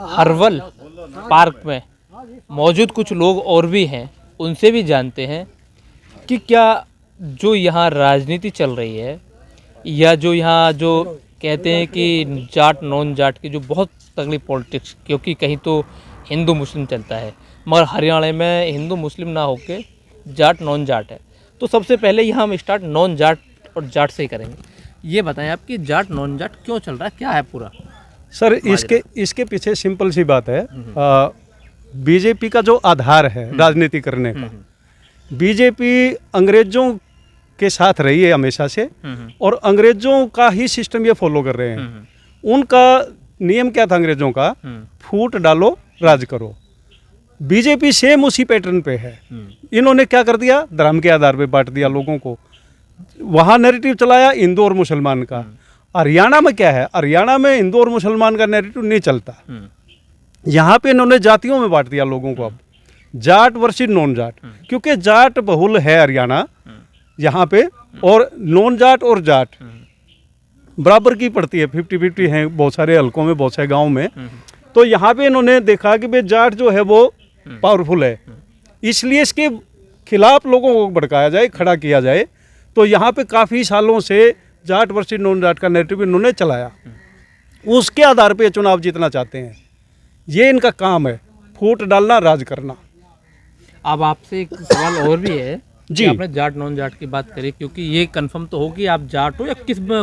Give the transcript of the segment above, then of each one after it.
हर्वल park में मौजूद कुछ लोग और भी हैं, उनसे भी जानते हैं कि क्या जो यहाँ राजनीति चल रही है या जो यहाँ जो कहते हैं कि जाट नॉन जाट की जो बहुत तगड़ी पॉलिटिक्स, क्योंकि कहीं तो हिंदू मुस्लिम चलता है मगर हरियाणा में हिंदू मुस्लिम ना होके जाट नॉन जाट है। तो सबसे पहले यहाँ हम स्टार्ट नॉन जाट और जाट से ही करेंगे। ये बताएं आप कि जाट नॉन जाट क्यों चल रहा है, क्या है पूरा? सर इसके पीछे सिंपल सी बात है, बीजेपी का जो आधार है राजनीति करने का, बीजेपी अंग्रेजों के साथ रही है हमेशा से और अंग्रेजों का ही सिस्टम ये फॉलो कर रहे हैं। उनका नियम क्या था अंग्रेजों का? फूट डालो राज करो। बीजेपी सेम उसी पैटर्न पे है। इन्होंने क्या कर दिया? धर्म के आधार पे बांट दिया लोगों को। वहाँ नैरेटिव चलाया हिंदू और मुसलमान का। हरियाणा में क्या है? हरियाणा में हिंदू और मुसलमान का नैरेटिव नहीं चलता। यहाँ पे इन्होंने जातियों में बांट दिया लोगों को। अब जाट वर्सेस नॉन जाट, क्योंकि जाट बहुल है हरियाणा यहाँ पे, और नॉन जाट और जाट बराबर की पड़ती है, 50-50 है बहुत सारे हलकों में, बहुत सारे गाँव में। तो यहाँ पे इन्होंने देखा कि भाई जाट जो है वो पावरफुल है, इसलिए इसके खिलाफ लोगों को भड़काया जाए, खड़ा किया जाए। तो यहाँ पे काफ़ी सालों से जाट वर्सेस नॉन जाट का नैरेटिव इन्होंने चलाया। उसके आधार पे चुनाव जीतना चाहते हैं। ये इनका काम है, फूट डालना, राज करना। अब आपसे एक सवाल और भी है जी। आपने जाट नॉन जाट की बात करी, क्योंकि ये कंफर्म तो हो कि आप जाट हो या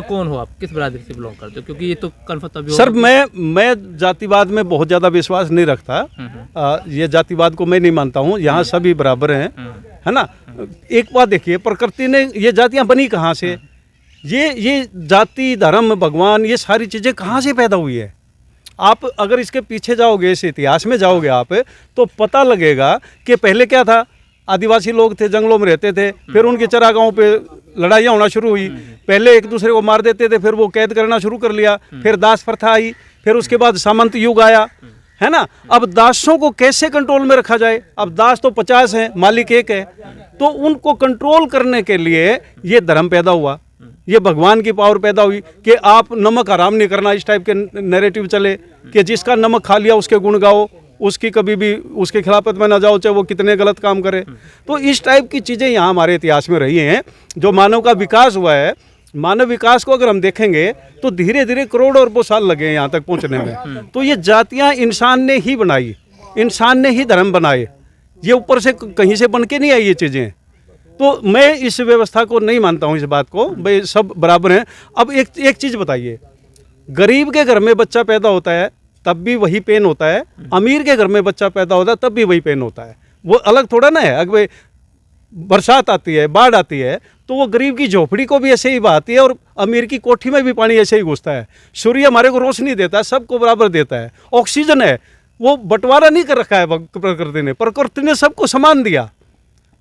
कौन हो, आप किस बरादरी से बिलोंग करते हो, क्योंकि ये तो कंफर्म तभी होगा। सर मैं जातिवाद में बहुत ज़्यादा विश्वास नहीं रखता। ये जातिवाद को मैं नहीं मानता हूँ। यहाँ सभी बराबर हैं, है ना। एक बात देखिए, प्रकृति ने ये जातियाँ बनी कहाँ से? ये जाति, धर्म, भगवान, ये सारी चीज़ें कहाँ से पैदा हुई है? आप अगर इसके पीछे जाओगे, इस इतिहास में जाओगे आप, तो पता लगेगा कि पहले क्या था। आदिवासी लोग थे, जंगलों में रहते थे, फिर उनके चरागाहों पे लड़ाइयाँ होना शुरू हुई। पहले एक दूसरे को मार देते थे, फिर वो कैद करना शुरू कर लिया, फिर दास प्रथा आई, फिर उसके बाद सामंत युग आया, है ना। अब दासों को कैसे कंट्रोल में रखा जाए? अब दास तो 50 हैं, मालिक एक है। तो उनको कंट्रोल करने के लिए ये धर्म पैदा हुआ, ये भगवान की पावर पैदा हुई कि आप नमक हराम नहीं करना, इस टाइप के नैरेटिव चले कि जिसका नमक खा लिया उसके गुण गाओ, उसकी कभी भी उसके खिलाफत में ना जाओ, चाहे वो कितने गलत काम करे। तो इस टाइप की चीज़ें यहाँ हमारे इतिहास में रही हैं। जो मानव का विकास हुआ है, मानव विकास को अगर हम देखेंगे तो धीरे धीरे करोड़ों अरबों साल लगे हैं यहाँ तक पहुँचने में। तो ये जातियाँ इंसान ने ही बनाई, इंसान ने ही धर्म बनाए, ये ऊपर से कहीं से बन के नहीं आई ये चीज़ें। तो मैं इस व्यवस्था को नहीं मानता हूँ, इस बात को, भाई सब बराबर हैं। अब एक चीज़ बताइए, गरीब के घर में बच्चा पैदा होता है तब भी वही पेन होता है, अमीर के घर में बच्चा पैदा होता है तब भी वही पेन होता है। वो अलग थोड़ा ना है। अगर बरसात आती है, बाढ़ आती है, तो वो गरीब की झोपड़ी को भी ऐसे ही बहाती है और अमीर की कोठी में भी पानी ऐसे ही घुसता है। सूर्य हमारे को रोशनी देता है, सबको बराबर देता है। ऑक्सीजन है, वो बंटवारा नहीं कर रखा है प्रकृति ने सबको समान दिया।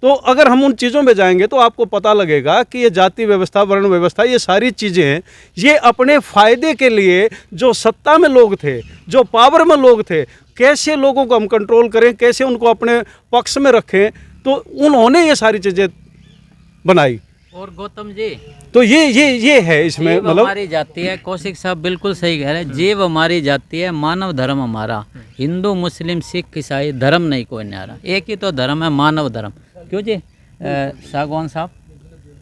तो अगर हम उन चीज़ों में जाएंगे तो आपको पता लगेगा कि ये जाति व्यवस्था, वर्ण व्यवस्था, ये सारी चीज़ें ये अपने फ़ायदे के लिए, जो सत्ता में लोग थे, जो पावर में लोग थे, कैसे लोगों को हम कंट्रोल करें, कैसे उनको अपने पक्ष में रखें, तो उन्होंने ये सारी चीज़ें बनाई। और गौतम जी, तो ये है इसमें, मतलब हमारी जाति है। कौशिक साहब बिल्कुल सही कह रहे हैं। जीव हमारी जाति है, मानव धर्म हमारा। हिंदू, मुस्लिम, सिख, ईसाई धर्म नहीं कोई नहीं आ रहा, एक ही तो धर्म है, मानव धर्म। क्यों जी सागवान साहब?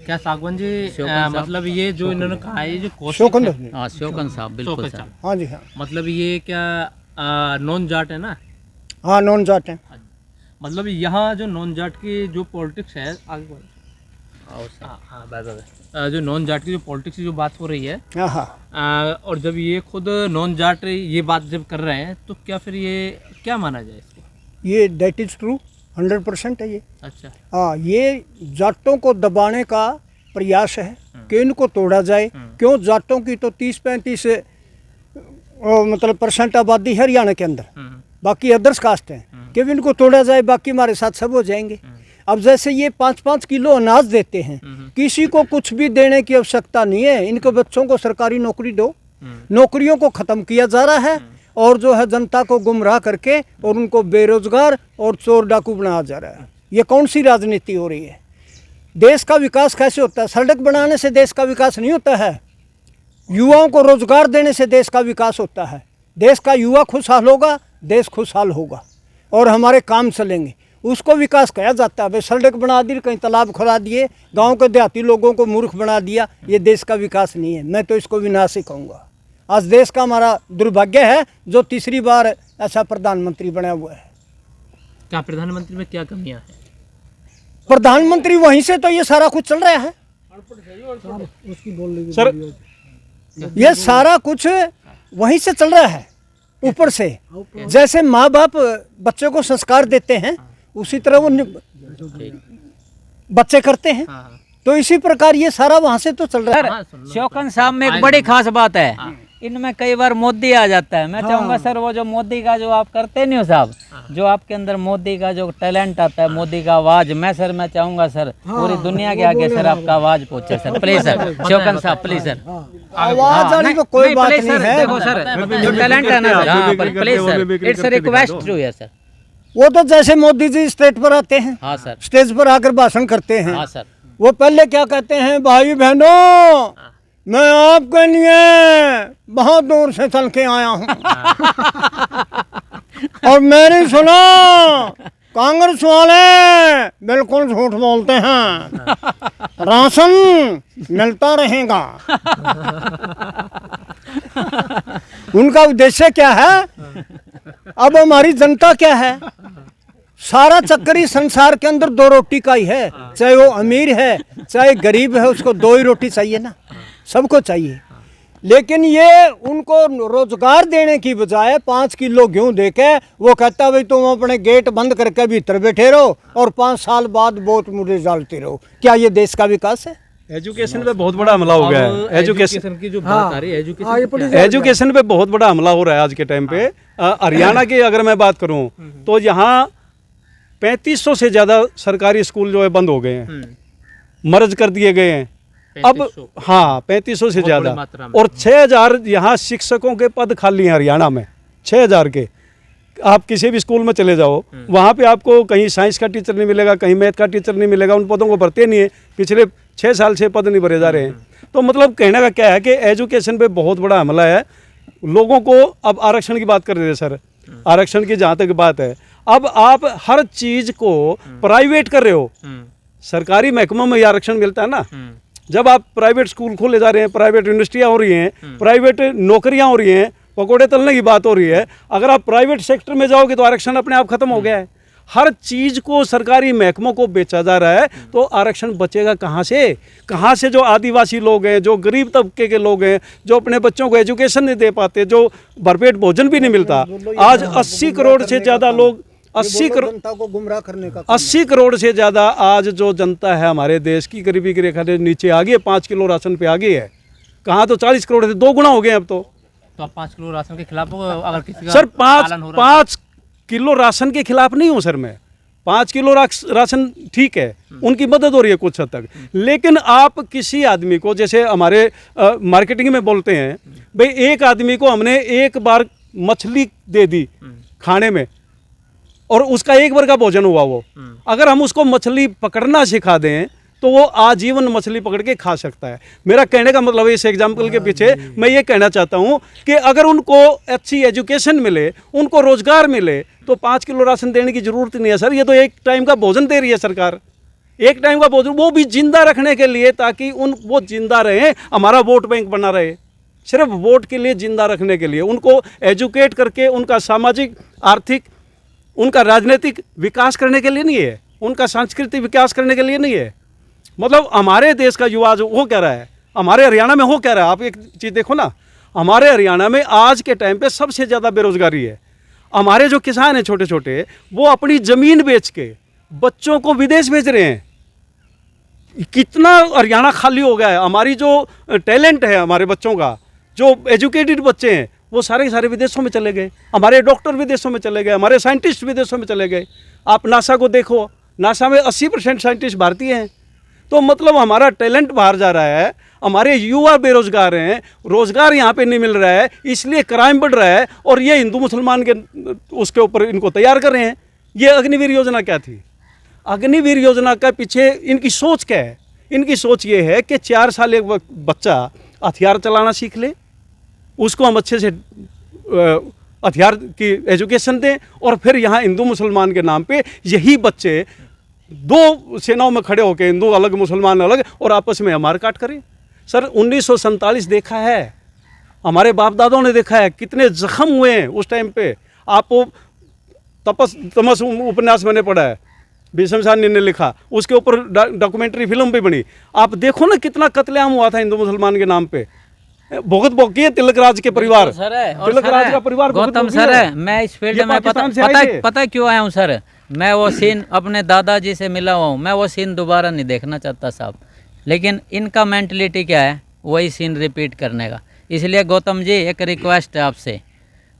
क्या सागवान जी, मतलब ये जो इन्होंने कहा है, जो शोकन साहब, बिल्कुल सर। हाँ जी, हाँ। मतलब ये क्या नॉन जाट है ना? हाँ, नॉन जाट है। मतलब यहाँ जो नॉन जाट की जो पॉलिटिक्स है, आगे जो नॉन जाट की जो पॉलिटिक्स की जो बात हो रही है, और जब ये खुद नॉन जाट ये बात जब कर रहे हैं, तो क्या फिर ये क्या माना जाए इसको? ये दैट इज़ ट्रू, 100% है ये। अच्छा। हाँ, ये जाटों को दबाने का प्रयास है कि इनको तोड़ा जाए। क्यों? जाटों की तो 30-35 मतलब % आबादी है हरियाणा के अंदर, बाकी अदर्स कास्ट हैं, कि इनको तोड़ा जाए, बाकी हमारे साथ सब हो जाएंगे। अब जैसे ये 5-5 किलो अनाज देते हैं, किसी को कुछ भी देने की आवश्यकता नहीं है। इनके बच्चों को सरकारी नौकरी दो। नौकरियों को ख़त्म किया जा रहा है और जो है जनता को गुमराह करके और उनको बेरोजगार और चोर डाकू बनाया जा रहा है। ये कौन सी राजनीति हो रही है? देश का विकास कैसे होता है? सड़क बनाने से देश का विकास नहीं होता है। युवाओं को रोजगार देने से देश का विकास होता है। देश का युवा खुशहाल होगा, देश खुशहाल होगा और हमारे काम चलेंगे। उसको विकास कहा जाता है। भाई सड़क बना दी, कहीं तालाब खुदा दिए, गांव के देहाती लोगों को मूर्ख बना दिया, ये देश का विकास नहीं है। मैं तो इसको विनाश ही कहूँगा। आज देश का हमारा दुर्भाग्य है जो तीसरी बार ऐसा प्रधानमंत्री बना हुआ है। क्या प्रधानमंत्री में क्या कमियां हैं? प्रधानमंत्री वहीं से तो ये सारा कुछ चल रहा है सर ये सारा कुछ वहीं से चल रहा है, ऊपर से। जैसे माँ बाप बच्चे को संस्कार देते हैं उसी तरह वो बच्चे करते हैं, तो इसी प्रकार ये सारा वहाँ से तो चल रहा है। सर शौकन साहब में एक बड़ी खास बात है, इनमें कई बार मोदी आ जाता है। मैं चाहूंगा सर वो जो मोदी का जो आप करते नहीं हो साहब, जो आपके अंदर मोदी का जो टैलेंट आता है, मोदी का आवाज, मैं चाहूंगा सर पूरी दुनिया के आगे सर आपका आवाज पहुंचे सर, प्लीज सर शौकन साहब प्लीज सर। आवाज वाली तो कोई बात नहीं है। देखो सर जो टैलेंट है ना सर, हाँ please sir, it's request to hear sir. वो तो जैसे मोदी जी स्टेज पर आते हैं, हाँ सर, स्टेज पर आकर भाषण करते हैं, हाँ सर, वो पहले क्या कहते हैं, भाई बहनों मैं आपके लिए बहुत दूर से चल के आया हूँ और मेरी सुनो, कांग्रेस वाले बिल्कुल झूठ बोलते हैं, राशन मिलता रहेगा। उनका उद्देश्य क्या है? अब हमारी जनता क्या है? सारा चक्कर ही संसार के अंदर दो रोटी का ही है, चाहे वो अमीर है चाहे गरीब है, उसको दो ही रोटी चाहिए ना, सबको चाहिए। लेकिन ये उनको रोजगार देने की बजाय 5 किलो गेहूं देके वो कहता भाई तुम अपने गेट बंद करके भीतर बैठे रहो और 5 साल बाद वोट मुझे डालते रहो। क्या ये देश का विकास है? एजुकेशन पे बहुत बड़ा हमला हो गया है। एजुकेशन की जो बात आ रही है, एजुकेशन पे बहुत बड़ा हमला हो रहा है आज के टाइम पे। हरियाणा की अगर मैं बात करूं तो यहाँ 3500 से ज़्यादा सरकारी स्कूल जो है बंद हो गए हैं, मर्ज कर दिए गए हैं। अब हाँ 3500 से ज़्यादा, और 6000 यहाँ शिक्षकों के पद खाली हैं हरियाणा में, 6000 के। आप किसी भी स्कूल में चले जाओ, वहाँ पे आपको कहीं साइंस का टीचर नहीं मिलेगा, कहीं मैथ का टीचर नहीं मिलेगा, उन पदों को भरते नहीं है। पिछले 6 साल से पद नहीं भरे जा रहे हैं। तो मतलब कहने का क्या है कि एजुकेशन पे बहुत बड़ा हमला है लोगों को। अब आरक्षण की बात कर रहे थे सर, आरक्षण की जहाँ तक बात है, अब आप हर चीज़ को प्राइवेट कर रहे हो। सरकारी महकमों में आरक्षण मिलता है ना, जब आप प्राइवेट स्कूल खोले जा रहे हैं, प्राइवेट यूनिवर्सिटियाँ हो रही हैं, प्राइवेट नौकरियाँ हो रही हैं, पकौड़े तलने की बात हो रही है, अगर आप प्राइवेट सेक्टर में जाओगे तो आरक्षण अपने आप खत्म हो गया है। हर चीज़ को सरकारी महकमों को बेचा जा रहा है, तो आरक्षण बचेगा कहाँ से? कहाँ से जो आदिवासी लोग हैं, जो गरीब तबके के लोग हैं, जो अपने बच्चों को एजुकेशन नहीं दे पाते, जो भरपेट भोजन भी नहीं मिलता। आज 80 करोड़ से ज़्यादा लोग, 80 करोड़ जनता को गुमराह करने का 80 करोड़ से ज़्यादा आज जो जनता है हमारे देश की, गरीबी की रेखा से नीचे आ गई है, 5 किलो राशन पे आ गई है। कहाँ तो 40 करोड़ से 2 गुना हो गए अब तो। आप 5 किलो राशन के खिलाफ हो? अगर किसी का सर पालन हो रहा 5 किलो राशन के खिलाफ नहीं हूँ सर मैं। 5 किलो राशन ठीक है, उनकी मदद हो रही है कुछ हद तक, लेकिन आप किसी आदमी को, जैसे हमारे मार्केटिंग में बोलते हैं भाई, एक आदमी को हमने एक बार मछली दे दी खाने में और उसका एक बार का भोजन हुआ, वो अगर हम उसको मछली पकड़ना सिखा दें तो वो आजीवन मछली पकड़ के खा सकता है। मेरा कहने का मतलब इस एग्जाम्पल के पीछे मैं ये कहना चाहता हूँ कि अगर उनको अच्छी एजुकेशन मिले, उनको रोजगार मिले, तो 5 किलो राशन देने की जरूरत नहीं है सर। ये तो एक टाइम का भोजन दे रही है सरकार, एक टाइम का भोजन, वो भी जिंदा रखने के लिए, ताकि वो जिंदा रहे, हमारा वोट बैंक बना रहे। सिर्फ वोट के लिए जिंदा रखने के लिए उनको एजुकेट करके उनका सामाजिक, आर्थिक, उनका राजनीतिक विकास करने के लिए नहीं है, उनका सांस्कृतिक विकास करने के लिए नहीं है। मतलब हमारे देश का युवा जो हो कह रहा है, हमारे हरियाणा में हो कह रहा है। आप एक चीज़ देखो ना, हमारे हरियाणा में आज के टाइम पे सबसे ज़्यादा बेरोजगारी है। हमारे जो किसान हैं छोटे छोटे, वो अपनी ज़मीन बेच के बच्चों को विदेश भेज रहे हैं। कितना हरियाणा खाली हो गया है। हमारी जो टैलेंट है हमारे बच्चों का, जो एजुकेटेड बच्चे हैं, वो सारे सारे विदेशों में चले गए। हमारे डॉक्टर विदेशों में चले गए, हमारे साइंटिस्ट विदेशों में चले गए। आप नासा को देखो, नासा में 80% साइंटिस्ट भारतीय हैं। तो मतलब हमारा टैलेंट बाहर जा रहा है, हमारे युवा बेरोजगार हैं, रोजगार यहाँ पे नहीं मिल रहा है, इसलिए क्राइम बढ़ रहा है। और ये हिंदू मुसलमान के उसके ऊपर इनको तैयार कर रहे हैं। ये अग्निवीर योजना क्या थी? अग्निवीर योजना का पीछे इनकी सोच क्या है? इनकी सोच ये है कि 4 साल एक बच्चा हथियार चलाना सीख ले, उसको हम अच्छे से हथियार की एजुकेशन दें, और फिर यहाँ हिंदू मुसलमान के नाम पे यही बच्चे दो सेनाओं में खड़े होकर, हिंदू अलग मुसलमान अलग, और आपस में मार काट करें। सर 1947 देखा है, हमारे बाप दादाओं ने देखा है कितने जख्म हुए हैं उस टाइम पे। आप तमस उपन्यास मैंने पढ़ा है, भीष्म साहनी ने लिखा, उसके ऊपर डॉक्यूमेंट्री फिल्म भी बनी। आप देखो ना कितना कत्लेआम हुआ था हिंदू मुसलमान के नाम पे। भुगत भोगी है तिलक राज के परिवार, तिलक राज का परिवार। गौतम सर, मैं इस फील्ड में पता क्यों आया हूँ सर, मैं वो सीन अपने दादाजी से मिला हुआ हूँ, मैं वो सीन दोबारा नहीं देखना चाहता साहब, लेकिन इनका मेंटलिटी क्या है, वही सीन रिपीट करने का। इसलिए गौतम जी एक रिक्वेस्ट है आपसे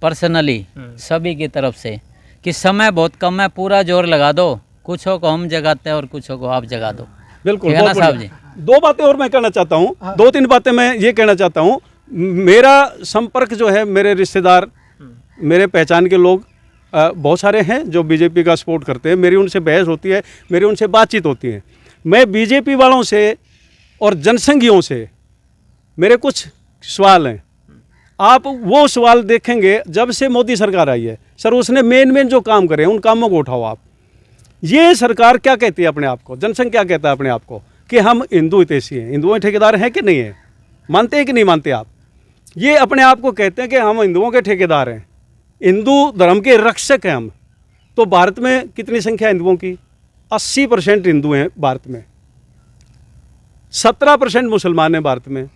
पर्सनली, सभी की तरफ से, कि समय बहुत कम है, पूरा जोर लगा दो, कुछों को हम जगाते हैं और कुछों को आप जगा दो। बिल्कुल है ना साहब जी। दो बातें और मैं कहना चाहता हूँ, दो तीन बातें मैं ये कहना चाहता हूँ। मेरा संपर्क जो है, मेरे रिश्तेदार, मेरे पहचान के लोग बहुत सारे हैं जो बीजेपी का सपोर्ट करते हैं। मेरी उनसे बहस होती है, मेरी उनसे बातचीत होती है। मैं बीजेपी वालों से और जनसंघियों से मेरे कुछ सवाल हैं। आप वो सवाल देखेंगे जब से मोदी सरकार आई है सर, उसने मेन जो काम करे उन कामों को उठाओ आप। ये सरकार क्या कहती है अपने आप को, जनसंघ क्या कहता है अपने आप को, कि हम हिंदू हितैषी हैं, हिंदुओं के ठेकेदार हैं कि नहीं है, मानते हैं कि नहीं मानते आप? ये अपने आप को कहते हैं कि हम हिंदुओं के ठेकेदार हैं, हिंदू धर्म के रक्षक हैं हम। तो भारत में कितनी संख्या हिंदुओं की? 80% हिंदू हैं भारत में, 17% मुसलमान हैं भारत में,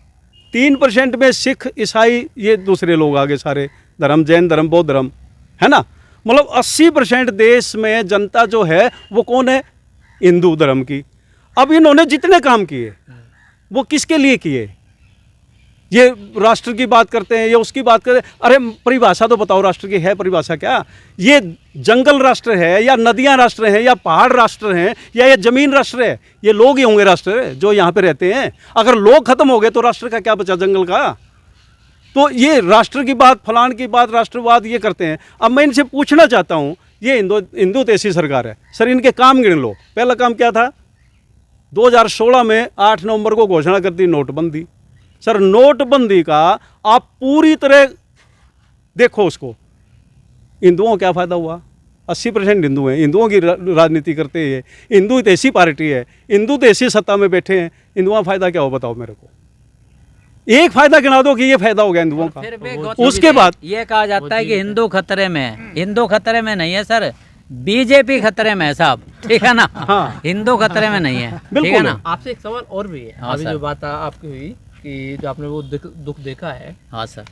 3% में सिख ईसाई, ये दूसरे लोग आगे सारे धर्म, जैन धर्म, बौद्ध धर्म, है ना। मतलब 80% देश में जनता जो है वो कौन है? हिंदू धर्म की। अब इन्होंने जितने काम किए वो किसके लिए किए? ये राष्ट्र की बात करते हैं, ये उसकी बात करते हैं। अरे परिभाषा तो बताओ, राष्ट्र की है परिभाषा क्या? ये जंगल राष्ट्र है या नदियां राष्ट्र हैं या पहाड़ राष्ट्र हैं या ये जमीन राष्ट्र है? ये लोग ही होंगे राष्ट्र जो यहाँ पे रहते हैं। अगर लोग खत्म हो गए तो राष्ट्र का क्या बचा, जंगल का? तो ये राष्ट्र की बात, फलान की बात, राष्ट्रवाद ये करते हैं। अब मैं इनसे पूछना चाहता हूँ, ये हिंदू हितैषी सरकार है सर, इनके काम गिन लो। पहला काम क्या था? 2016 में 8 नवंबर को घोषणा कर दी नोटबंदी। सर नोटबंदी का आप पूरी तरह देखो उसको, हिंदुओं को क्या फ़ायदा हुआ? 80% हिंदू हैं, हिंदुओं की राजनीति करते हैं, हिंदू हितैषी पार्टी है, हिंदू हितैषी सत्ता में बैठे हैं, हिंदुओं का फ़ायदा क्या हो बताओ मेरे को? एक फ़ायदा गिना दो कि ये फ़ायदा हो गया हिंदुओं का। उसके बाद ये कहा जाता है कि हिंदू खतरे में है। हिंदू खतरे में नहीं है सर, बीजेपी खतरे में है साहब, ठीक है ना। हाँ। हिंदू खतरे में नहीं है, ठीक है ना। आपसे एक सवाल और भी है। हाँ अभी सर। जो बात आपकी हुई कि जो आपने वो दुख देखा है, हाँ सर,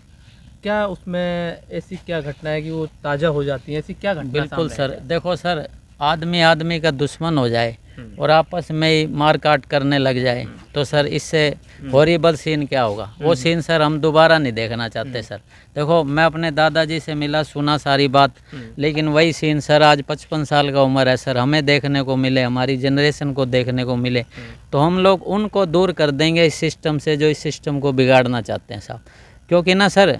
क्या उसमें ऐसी क्या घटना है कि वो ताज़ा हो जाती है? ऐसी क्या घटना बिल्कुल सामने सर। देखो सर, आदमी आदमी का दुश्मन हो जाए और आपस में ही मार काट करने लग जाए तो सर इससे हॉरिबल सीन क्या होगा? वो सीन सर हम दोबारा नहीं देखना चाहते सर। देखो मैं अपने दादाजी से मिला, सुना सारी बात, लेकिन वही सीन सर आज 55 साल का उम्र है सर, हमें देखने को मिले, हमारी जनरेशन को देखने को मिले, तो हम लोग उनको दूर कर देंगे इस सिस्टम से जो इस सिस्टम को बिगाड़ना चाहते हैं साहब। क्योंकि ना सर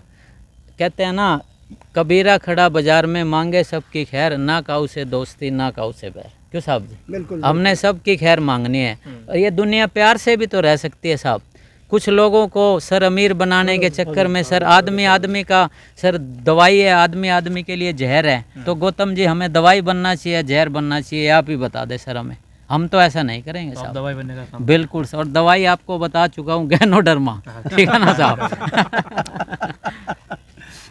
कहते हैं ना, कबीरा खड़ा बाजार में मांगे सबकी खैर, ना काऊ से दोस्ती ना काऊ से बैर। क्यों साहब जी? बिल्कुल हमने सबकी खैर मांगनी है और ये दुनिया प्यार से भी तो रह सकती है साहब। कुछ लोगों को सर अमीर बनाने के चक्कर में सर आदमी आदमी का सर दवाई है, आदमी आदमी के लिए जहर है। तो गौतम जी हमें दवाई बनना चाहिए, जहर बनना चाहिए, आप ही बता दें सर हमें। हम तो ऐसा नहीं करेंगे साहब। दवाई बनने का काम। बिल्कुल सर, और दवाई आपको बता चुका हूँ, गैनोडर्मा, ठीक है ना साहब।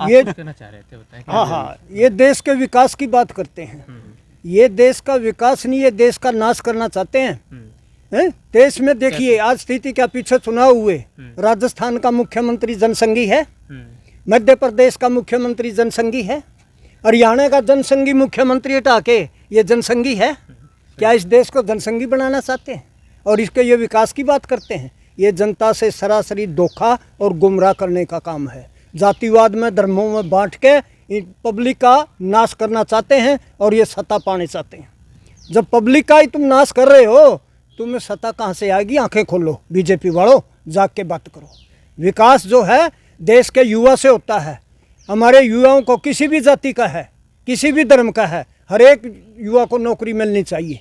ये कहना चाह रहे थे, बताएं। हाँ हाँ, ये देश के विकास की बात करते हैं। ये देश का विकास नहीं, ये देश का नाश करना चाहते हैं। हैं? देश में देखिए आज स्थिति क्या, पीछे चुनाव हुए, राजस्थान का मुख्यमंत्री जनसंघी है, मध्य प्रदेश का मुख्यमंत्री जनसंघी है, हरियाणा का जनसंघी मुख्यमंत्री हटा के ये जनसंघी है। क्या इस देश को जनसंघी बनाना चाहते हैं? और इसके ये विकास की बात करते हैं। ये जनता से सरासरी धोखा और गुमराह करने का काम है। जातिवाद में, धर्मों में बांट के पब्लिक का नाश करना चाहते हैं और ये सत्ता पाने चाहते हैं। जब पब्लिक का ही तुम नाश कर रहे हो, तुम्हें सत्ता कहाँ से आएगी? आंखें खोलो बीजेपी वालों, जाग के बात करो। विकास जो है देश के युवा से होता है। हमारे युवाओं को किसी भी जाति का है, किसी भी धर्म का है, हर एक युवा को नौकरी मिलनी चाहिए।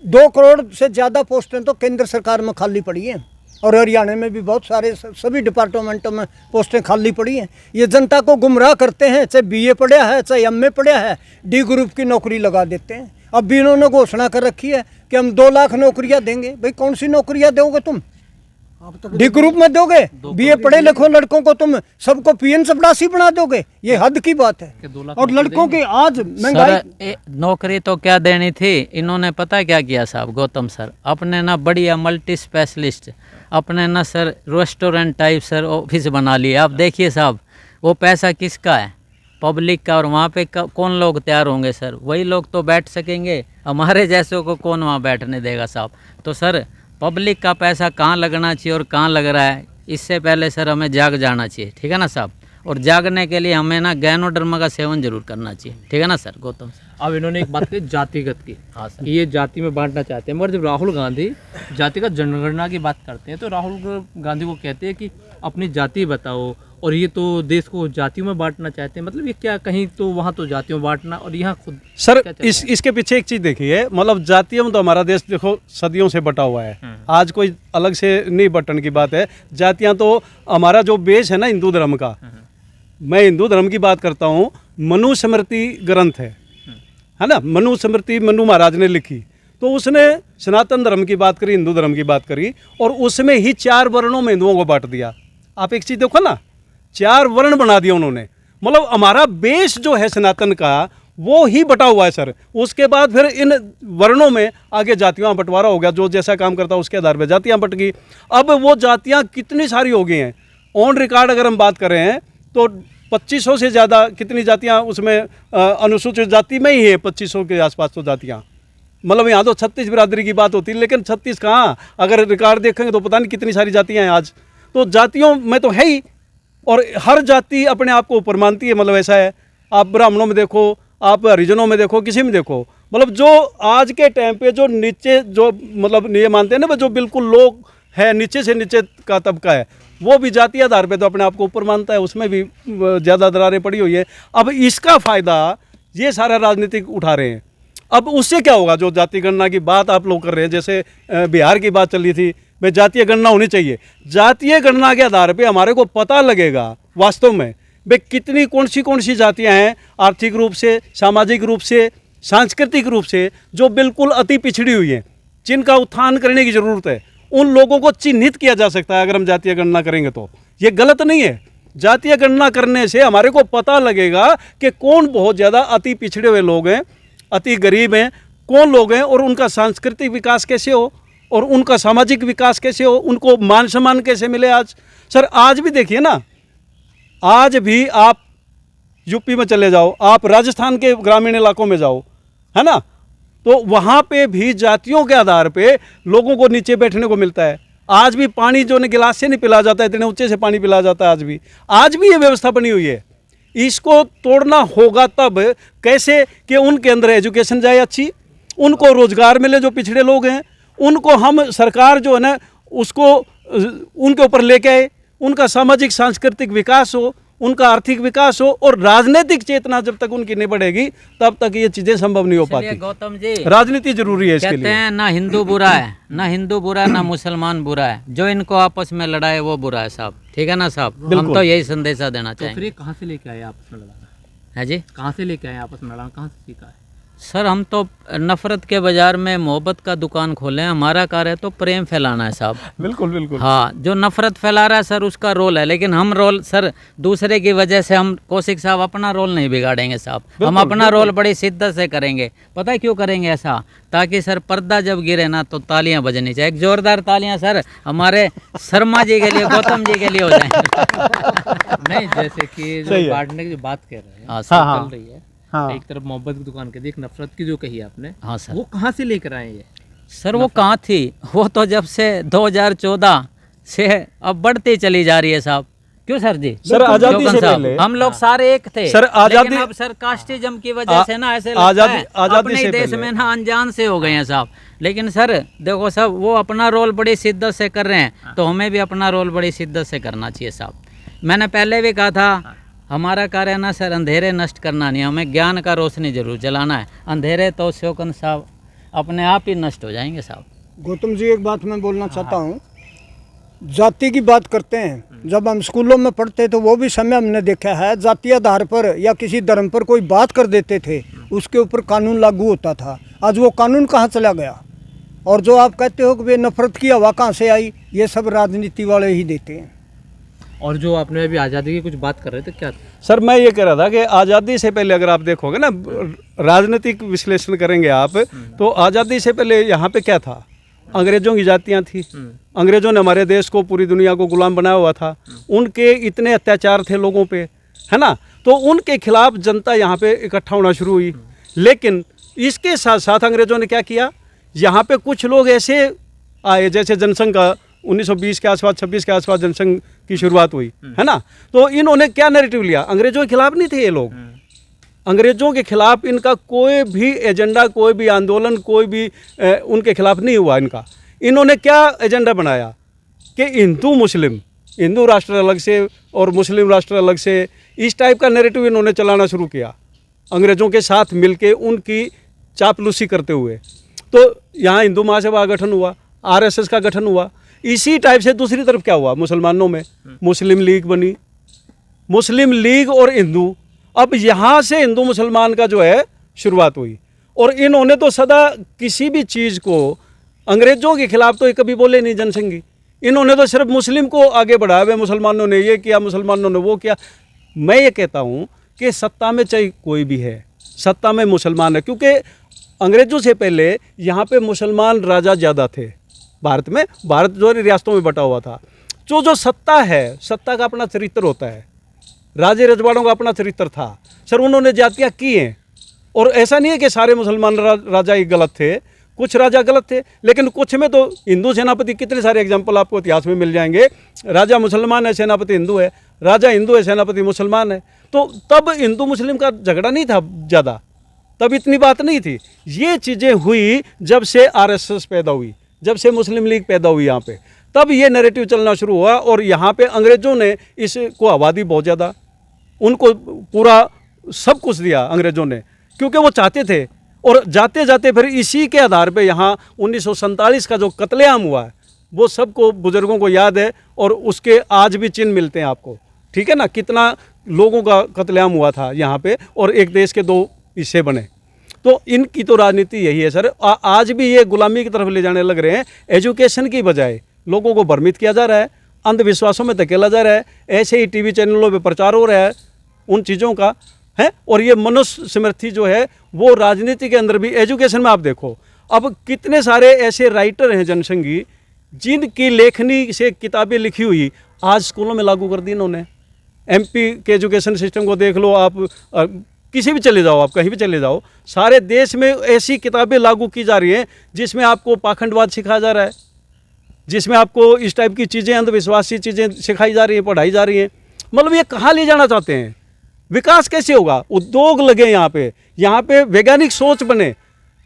2 करोड़ से ज़्यादा पोस्टें तो केंद्र सरकार में खाली पड़ी हैं। और हरियाणा में भी बहुत सारे सभी डिपार्टमेंटों में पोस्टें खाली पड़ी हैं। ये जनता को गुमराह करते हैं, चाहे बीए पढ़ा है चाहे एमए पढ़ा है, डी ग्रुप की नौकरी लगा देते हैं। अब भी इन्होंने घोषणा कर रखी है कि हम 2 लाख नौकरियां देंगे। भाई कौन सी नौकरियां दोगे तुम? डी ग्रुप में दोगे? बीए पढ़े लिखो लड़कों को तुम सबको पीएन चपरासी बना दोगे? ये हद की बात है। और लड़कों की आज महंगाई। सर नौकरी तो क्या देनी थी, इन्होंने पता क्या किया साहब गौतम सर, अपने ना बढ़िया मल्टी स्पेशलिस्ट अपने ना sir restaurant type sir office बना लिया। अब देखिए साहब वो पैसा किसका है? पब्लिक का। और वहाँ पे कौन लोग तैयार होंगे सर? वही लोग तो बैठ सकेंगे, हमारे जैसों को कौन वहाँ बैठने देगा साहब? तो सर पब्लिक का पैसा कहाँ लगना चाहिए और कहाँ लग रहा है, इससे पहले सर हमें जाग जाना चाहिए, ठीक है ना साहब? और जागने के लिए हमें ना गैनोडर्मा का सेवन जरूर करना चाहिए, ठीक है ना सर गौतम सर? अब इन्होंने एक बात कही जातिगत की। हाँ सर। ये जाति में बांटना चाहते हैं, मगर जब राहुल गांधी जातिगत जनगणना की बात करते हैं तो राहुल गांधी को कहते हैं कि अपनी जाति बताओ, और ये तो देश को जातियों में बांटना चाहते हैं। मतलब ये क्या, कहीं तो वहाँ तो जातियों में बांटना और यहाँ खुद सर क्या चल रहा है? इसके पीछे एक चीज देखिए, मतलब जातियों में तो हमारा देश देखो सदियों से बटा हुआ है। आज कोई अलग से नहीं बटन की बात है। जातियां तो हमारा जो बेस है ना हिंदू धर्म का, मैं हिंदू धर्म की बात करता हूँ, मनुस्मृति ग्रंथ है ना, मनुस्मृति मनु महाराज ने लिखी, तो उसने सनातन धर्म की बात करी, हिंदू धर्म की बात करी, और उसमें ही 4 वर्णों में हिंदुओं को बांट दिया। आप एक चीज देखो ना, 4 वर्ण बना दिया उन्होंने। मतलब हमारा बेस जो है सनातन का वो ही बटा हुआ है सर। उसके बाद फिर इन वर्णों में आगे जातियां बंटवारा हो गया, जो जैसा काम करता है उसके आधार पर जातियां बंट गई। अब वो जातियां कितनी सारी हो गई हैं, ऑन रिकॉर्ड अगर हम बात करें हैं तो 2500 से ज़्यादा कितनी जातियां उसमें अनुसूचित जाति में ही है, 2500 के आसपास तो जातियां। मतलब यहाँ तो 36 बिरादरी की बात होती है, लेकिन 36 कहाँ, अगर रिकॉर्ड देखेंगे तो पता नहीं कितनी सारी जातियाँ हैं आज। तो जातियों में तो है ही, और हर जाति अपने आप को ऊपर मानती है। मतलब ऐसा है, आप ब्राह्मणों में देखो, आप हरिजनों में देखो, किसी में देखो, मतलब जो आज के टाइम पे जो नीचे जो मतलब ये मानते हैं ना, जो बिल्कुल लोग है नीचे से नीचे का तबका है, वो भी जाति आधार पे तो अपने आप को ऊपर मानता है, उसमें भी ज़्यादा दरारें पड़ी हुई है। अब इसका फ़ायदा ये सारा राजनीतिक उठा रहे हैं। अब उससे क्या होगा? जो जाति गणना की बात आप लोग कर रहे हैं, जैसे बिहार की बात चल रही थी, भाई जातीय गणना होनी चाहिए। जातीय गणना के आधार पे हमारे को पता लगेगा वास्तव में भाई कितनी कौन सी जातियां हैं आर्थिक रूप से, सामाजिक रूप से, सांस्कृतिक रूप से जो बिल्कुल अति पिछड़ी हुई हैं, जिनका उत्थान करने की ज़रूरत है। उन लोगों को चिन्हित किया जा सकता है अगर हम जातीय गणना करेंगे तो। ये गलत नहीं है। जातीय गणना करने से हमारे को पता लगेगा कि कौन बहुत ज़्यादा अति पिछड़े हुए लोग हैं, अति गरीब हैं, कौन लोग हैं, और उनका सांस्कृतिक विकास कैसे हो और उनका सामाजिक विकास कैसे हो, उनको मान सम्मान कैसे मिले। आज सर आज भी देखिए ना, आज भी आप यूपी में चले जाओ, आप राजस्थान के ग्रामीण इलाकों में जाओ, है ना, तो वहाँ पे भी जातियों के आधार पे लोगों को नीचे बैठने को मिलता है। आज भी पानी जो गिलास से नहीं पिला जाता है, इतने ऊंचे से पानी पिला जाता है। आज भी ये व्यवस्था बनी हुई है। इसको तोड़ना होगा तब कैसे कि उनके अंदर एजुकेशन जाए अच्छी, उनको रोजगार मिले, जो पिछड़े लोग हैं उनको हम सरकार जो है ना उसको उनके ऊपर लेके आए, उनका सामाजिक सांस्कृतिक विकास हो, उनका आर्थिक विकास हो, और राजनीतिक चेतना जब तक उनकी नहीं बढ़ेगी तब तक ये चीजें संभव नहीं हो पाती। गौतम जी, राजनीति जरूरी है इसके कहते लिए। हैं ना हिंदू बुरा है, ना हिंदू बुरा, ना मुसलमान बुरा है, जो इनको आपस में लड़ाए वो बुरा है साहब, ठीक है ना साहब? हम तो यही संदेशा देना तो फिर चाहेंगे। ये कहाँ से लेके आए आपस में लड़ाना? है जी कहाँ से लेके आए आपस में लड़ाना, कहाँ से सीखा है? सर, हम तो नफरत के बाजार में मोहब्बत का दुकान खोले हैं। हमारा कार्य है तो प्रेम फैलाना है साहब। बिल्कुल बिल्कुल। हाँ, जो नफरत फैला रहा है सर उसका रोल है, लेकिन हम रोल सर दूसरे की वजह से हम कौशिक साहब अपना रोल नहीं बिगाड़ेंगे साहब। हम अपना रोल बड़ी शिद्दत से करेंगे। पता है क्यों करेंगे ऐसा? ताकि सर पर्दा जब गिरे ना तो तालियां बजनी चाहिए। एक जोरदार तालियां सर हमारे शर्मा जी के लिए, गौतम जी के लिए हो जाए। नहीं, जैसे कि जो बांटने की जो बात कह रहे हैं, हाँ, चल रही है, हाँ। एक तरफ मोहब्बत की दुकान के एक नफरत की जो कही आपने, हाँ सर। वो कहाँ से लेकर आए ये? सर वो कहाँ थी? वो तो जब से 2014 से अब बढ़ती चली जा रही है साहब। क्यों सर जी? सर आजादी चौकन से साहब, पहले हम लोग सारे एक थे सर, आजादी- लेकिन अब सर कास्टिज्म की वजह से ना ऐसे लगता आजादी- है आजादी अपने से देश पहले। में ना अनजान से हो गए हैं साहब। लेकिन सर देखो साहब, वो अपना रोल बड़ी शिद्दत से कर रहे हैं, तो हमें भी अपना रोल बड़ी शिद्दत से करना चाहिए साहब। मैंने पहले भी कहा था, हमारा कार्य ना सर अंधेरे नष्ट करना नहीं, हमें ज्ञान का रोशनी जरूर जलाना है। अंधेरे तो शोकन साहब अपने आप ही नष्ट हो जाएंगे साहब। गौतम जी, एक बात मैं बोलना चाहता हूँ। जाति की बात करते हैं, जब हम स्कूलों में पढ़ते तो वो भी समय हमने देखा है, जातीय आधार पर या किसी धर्म पर कोई बात कर देते थे, उसके ऊपर कानून लागू होता था। आज वो कानून कहाँ चला गया? और जो आप कहते हो कि वे नफरत की हवा कहाँ से आई, ये सब राजनीति वाले ही देते हैं। और जो आपने अभी आज़ादी की कुछ बात कर रहे थे, क्या सर मैं ये कह रहा था कि आज़ादी से पहले अगर आप देखोगे ना, राजनीतिक विश्लेषण करेंगे आप, तो आज़ादी से पहले यहाँ पे क्या था? अंग्रेजों की जातियाँ थी। अंग्रेजों ने हमारे देश को, पूरी दुनिया को गुलाम बनाया हुआ था। उनके इतने अत्याचार थे लोगों पे, है ना, तो उनके खिलाफ जनता यहाँ पे इकट्ठा होना शुरू हुई। लेकिन इसके साथ साथ अंग्रेजों ने क्या किया, यहाँ पे कुछ लोग ऐसे आए, जैसे जनसंघ का 1920 के आसपास, 26 के आसपास जनसंघ की शुरुआत हुई, है ना। तो इन्होंने क्या नैरेटिव लिया? अंग्रेजों के खिलाफ नहीं थे ये लोग, अंग्रेजों के खिलाफ इनका कोई भी एजेंडा, कोई भी आंदोलन, कोई भी उनके खिलाफ नहीं हुआ इनका। इन्होंने क्या एजेंडा बनाया कि हिंदू मुस्लिम, हिंदू राष्ट्र अलग से और मुस्लिम राष्ट्र अलग से, इस टाइप का नैरेटिव इन्होंने चलाना शुरू किया, अंग्रेजों के साथ मिलके उनकी चापलूसी करते हुए। तो यहाँ हिंदू महासभा का गठन हुआ, आरएसएस का गठन हुआ। इसी टाइप से दूसरी तरफ क्या हुआ, मुसलमानों में मुस्लिम लीग बनी, मुस्लिम लीग और हिंदू। अब यहाँ से हिंदू मुसलमान का जो है शुरुआत हुई। और इन्होंने तो सदा किसी भी चीज़ को, अंग्रेजों के खिलाफ तो ये कभी बोले नहीं जनसंघी, इन्होंने तो सिर्फ मुस्लिम को आगे बढ़ाया हुआ, मुसलमानों ने ये किया, मुसलमानों ने वो किया। मैं ये कहता हूँ कि सत्ता में चाहे कोई भी है, सत्ता में मुसलमान है, क्योंकि अंग्रेजों से पहले यहाँ पे मुसलमान राजा ज़्यादा थे भारत में। भारत जो रियासतों में बटा हुआ था। जो सत्ता है, सत्ता का अपना चरित्र होता है, राजे रजवाड़ों का अपना चरित्र था। सर उन्होंने जातियाँ की हैं, और ऐसा नहीं है कि सारे मुसलमान राजा ही गलत थे, कुछ राजा गलत थे, लेकिन कुछ में तो हिंदू सेनापति, कितने सारे एग्जाम्पल आपको इतिहास में मिल जाएंगे। राजा मुसलमान है, सेनापति हिंदू है, राजा हिंदू है, सेनापति मुसलमान है। तो तब हिंदू मुस्लिम का झगड़ा नहीं था ज़्यादा, तब इतनी बात नहीं थी। ये चीज़ें हुई जब से आरएसएस पैदा हुई, जब से मुस्लिम लीग पैदा हुई यहाँ पे, तब ये नैरेटिव चलना शुरू हुआ। और यहाँ पे अंग्रेज़ों ने इसको आबादी बहुत ज़्यादा, उनको पूरा सब कुछ दिया अंग्रेज़ों ने, क्योंकि वो चाहते थे। और जाते जाते फिर इसी के आधार पे यहाँ 1947 का जो कत्लेआम हुआ है, वो सबको, बुज़ुर्गों को याद है, और उसके आज भी चिन्ह मिलते हैं आपको, ठीक है ना, कितना लोगों का कत्लेआम हुआ था यहाँ पे, और एक देश के 2 हिस्से बने। तो इनकी तो राजनीति यही है सर। आज भी ये गुलामी की तरफ ले जाने लग रहे हैं। एजुकेशन की बजाय लोगों को भ्रमित किया जा रहा है, अंधविश्वासों में धकेला जा रहा है, ऐसे ही टीवी चैनलों पे प्रचार हो रहा है उन चीज़ों का, है। और ये मनुष्य स्मृति जो है वो राजनीति के अंदर भी, एजुकेशन में आप देखो, अब कितने सारे ऐसे राइटर हैं जनसंघी, जिनकी लेखनी से किताबें लिखी हुई आज स्कूलों में लागू कर दी इन्होंने। एमपी के एजुकेशन सिस्टम को देख लो आप, किसी भी चले जाओ, आप कहीं भी चले जाओ, सारे देश में ऐसी किताबें लागू की जा रही हैं जिसमें आपको पाखंडवाद सिखाया जा रहा है, जिसमें आपको इस टाइप की चीज़ें, अंधविश्वासी चीज़ें सिखाई जा रही हैं, पढ़ाई जा रही हैं। मतलब ये कहाँ ले जाना चाहते हैं? विकास कैसे होगा? उद्योग लगे यहाँ पे वैज्ञानिक सोच बने,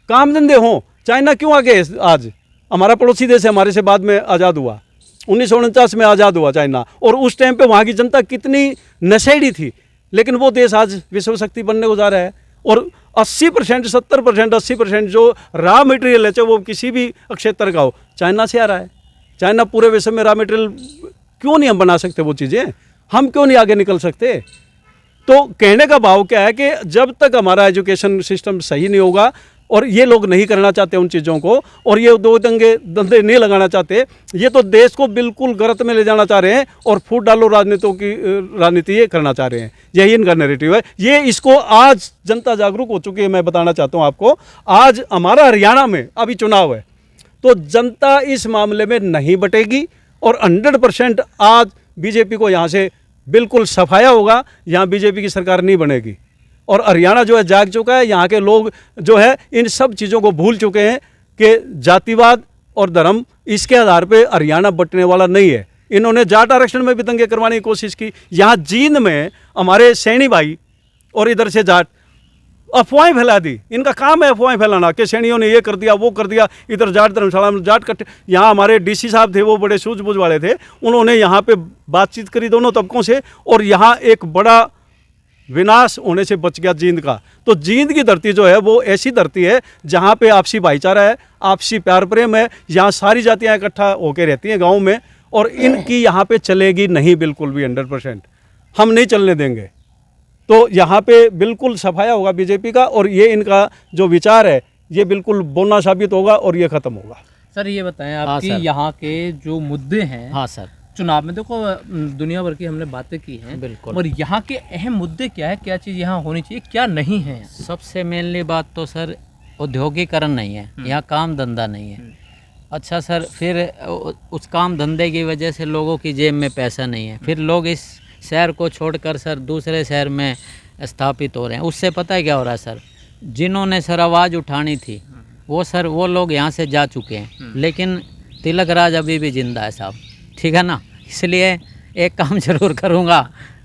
काम धंधे हों। चाइना क्यों आगे? आज हमारा पड़ोसी देश है, हमारे से बाद में आज़ाद हुआ, 1949 में आज़ाद हुआ चाइना, और उस टाइम पे वहाँ की जनता कितनी नशेड़ी थी, लेकिन वो देश आज विश्व शक्ति बनने को जा रहा है। और 80%, 70%, 80% जो रॉ मटेरियल है, चाहे वो किसी भी क्षेत्र का हो, चाइना से आ रहा है। चाइना पूरे विश्व में रॉ मटेरियल, क्यों नहीं हम बना सकते वो चीज़ें? हम क्यों नहीं आगे निकल सकते? तो कहने का भाव क्या है कि जब तक हमारा एजुकेशन सिस्टम सही नहीं होगा, और ये लोग नहीं करना चाहते उन चीज़ों को, और ये 2 धंधे नहीं लगाना चाहते, ये तो देश को बिल्कुल गलत में ले जाना चाह रहे हैं, और फूट डालो राजनीति ये करना चाह रहे हैं। यही इनका नैरेटिव है। ये इसको आज जनता जागरूक हो चुकी है। मैं बताना चाहता हूँ आपको, आज हमारा हरियाणा में अभी चुनाव है, तो जनता इस मामले में नहीं बटेगी, और 100% आज बीजेपी को यहाँ से बिल्कुल सफाया होगा, यहाँ बीजेपी की सरकार नहीं बनेगी। और हरियाणा जो है जाग चुका है, यहाँ के लोग जो है इन सब चीज़ों को भूल चुके हैं कि जातिवाद और धर्म, इसके आधार पे हरियाणा बटने वाला नहीं है। इन्होंने जाट आरक्षण में भी दंगे करवाने की कोशिश की। यहाँ जींद में हमारे सैनी भाई और इधर से जाट अफवाहें फैला दी। इनका काम है अफवाहें फैलाना कि सैनियों ने ये कर दिया, वो कर दिया, इधर जाट धर्मशाला में जाट कट्टे। यहाँ हमारे डीसी साहब थे, वो बड़े सूझबूझ वाले थे, उन्होंने यहाँ पे बातचीत करी दोनों तबकों से, और यहाँ एक बड़ा विनाश होने से बच गया जींद का। तो जींद की धरती जो है वो ऐसी धरती है जहाँ पे आपसी भाईचारा है, आपसी प्यार प्रेम है। यहाँ सारी जातियाँ इकट्ठा होकर रहती हैं गाँव में, और इनकी यहाँ पे चलेगी नहीं बिल्कुल भी 100%, हम नहीं चलने देंगे। तो यहाँ पे बिल्कुल सफाया होगा बीजेपी का, और ये इनका जो विचार है ये बिल्कुल बोना साबित होगा और ये ख़त्म होगा। सर ये बताएं हाँ, आपकी सर। यहाँ के जो मुद्दे हैं हाँ सर, चुनाव में, देखो दुनिया भर की हमने बातें की हैं, बिल्कुल। और यहाँ के अहम मुद्दे क्या है, क्या चीज़ यहाँ होनी चाहिए, क्या नहीं है? सबसे मेनली बात तो सर औद्योगिकरण नहीं है, यहाँ काम धंधा नहीं है। अच्छा सर, फिर उस काम धंधे की वजह से लोगों की जेब में पैसा नहीं है, फिर लोग इस शहर को छोड़कर सर दूसरे शहर में स्थापित हो रहे हैं। उससे पता है क्या हो रहा है सर, जिन्होंने सर आवाज़ उठानी थी वो लोग यहाँ से जा चुके हैं, लेकिन तिलक राज अभी भी जिंदा है साहब, ठीक है ना। इसलिए एक काम जरूर करूँगा।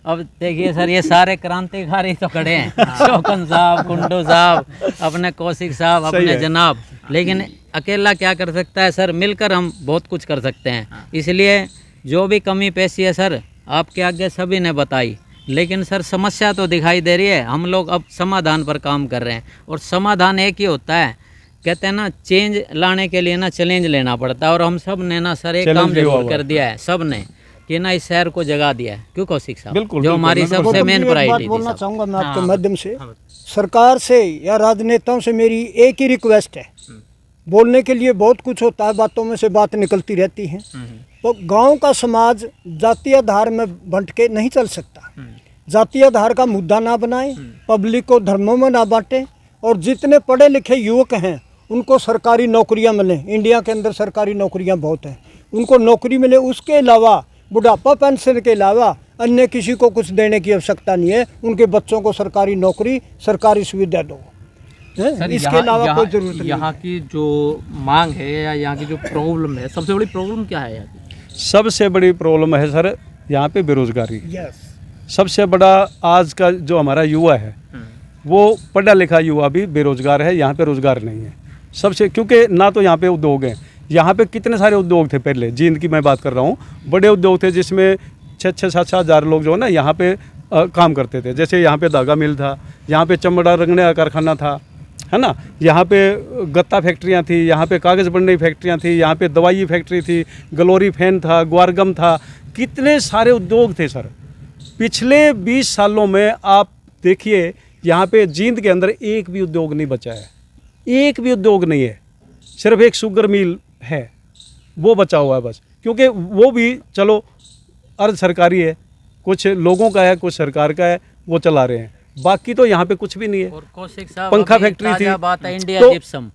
अब देखिए सर, ये सारे क्रांतिकारी तो खड़े हैं, शौकन साहब, कुंडू साहब, अपने कौशिक साहब, अपने जनाब, लेकिन अकेला क्या कर सकता है सर, मिलकर हम बहुत कुछ कर सकते हैं। इसलिए जो भी कमी पेशी है सर आपके आगे सभी ने बताई, लेकिन सर समस्या तो दिखाई दे रही है। हम लोग अब समाधान पर काम कर रहे हैं, और समाधान एक ही होता है, कहते हैं ना चेंज लाने के लिए ना चैलेंज लेना पड़ता है। और हम सब ने ना सर एक काम जरूर कर दिया है, सब ने, कि ना इस शहर को जगह दिया है। क्यों कौशिक साहब, बिल्कुल, जो हमारी सबसे मेन प्रायोरिटी थी। बोलना चाहूँगा मैं आपके माध्यम से, सरकार से या राजनेताओं से मेरी एक ही रिक्वेस्ट है। बोलने के लिए बहुत कुछ होता है, बातों में से बात निकलती रहती है, तो गांव का समाज जातीय आधार में बंट के नहीं चल सकता। जातीय आधार का मुद्दा ना बनाए, पब्लिक को धर्मों में ना बांटे, और जितने पढ़े लिखे युवक हैं उनको सरकारी नौकरियां मिलें। इंडिया के अंदर सरकारी नौकरियां बहुत हैं, उनको नौकरी मिले। उसके अलावा बुढ़ापा पेंशन के अलावा अन्य किसी को कुछ देने की आवश्यकता नहीं है। उनके बच्चों को सरकारी नौकरी, सरकारी सुविधा दो, इसके अलावा कोई जरूरत नहीं। यहाँ की जो मांग है या यहाँ की जो प्रॉब्लम है, सबसे बड़ी प्रॉब्लम क्या है यहाँ की? सबसे बड़ी प्रॉब्लम है सर यहाँ पे बेरोजगारी। यस, सबसे बड़ा आज का जो हमारा युवा है वो पढ़ा लिखा युवा भी बेरोजगार है, यहाँ पे रोजगार नहीं है सबसे, क्योंकि ना तो यहाँ पे उद्योग हैं। यहाँ पे कितने सारे उद्योग थे पहले, जींद की मैं बात कर रहा हूँ, बड़े उद्योग थे जिसमें 6-7 हज़ार लोग जो है ना यहाँ पे काम करते थे। जैसे यहाँ पे धागा मिल था, यहाँ पे चमड़ा रंगने का कारखाना था, है ना, यहाँ पे गत्ता फैक्ट्रियाँ थी, यहाँ पे कागज़ बनने की फैक्ट्रियाँ थी, यहाँ पे दवाई फैक्ट्री थी, गलोरी फैन था, ग्वारगम था, कितने सारे उद्योग थे सर। पिछले 20 सालों में आप देखिए यहाँ पे जींद के अंदर एक भी उद्योग नहीं बचा है, एक भी उद्योग नहीं है। सिर्फ एक शुगर मिल है, वो बचा हुआ है बस, क्योंकि वो भी चलो अर्ध सरकारी है, कुछ लोगों का है, कुछ सरकार का है, वो चला रहे हैं। बाकी तो यहाँ पे कुछ भी नहीं है। और कौशिक साहब, पंखा अभी फैक्ट्री थी, ताजा बात है इंडिया तो जिप्सम,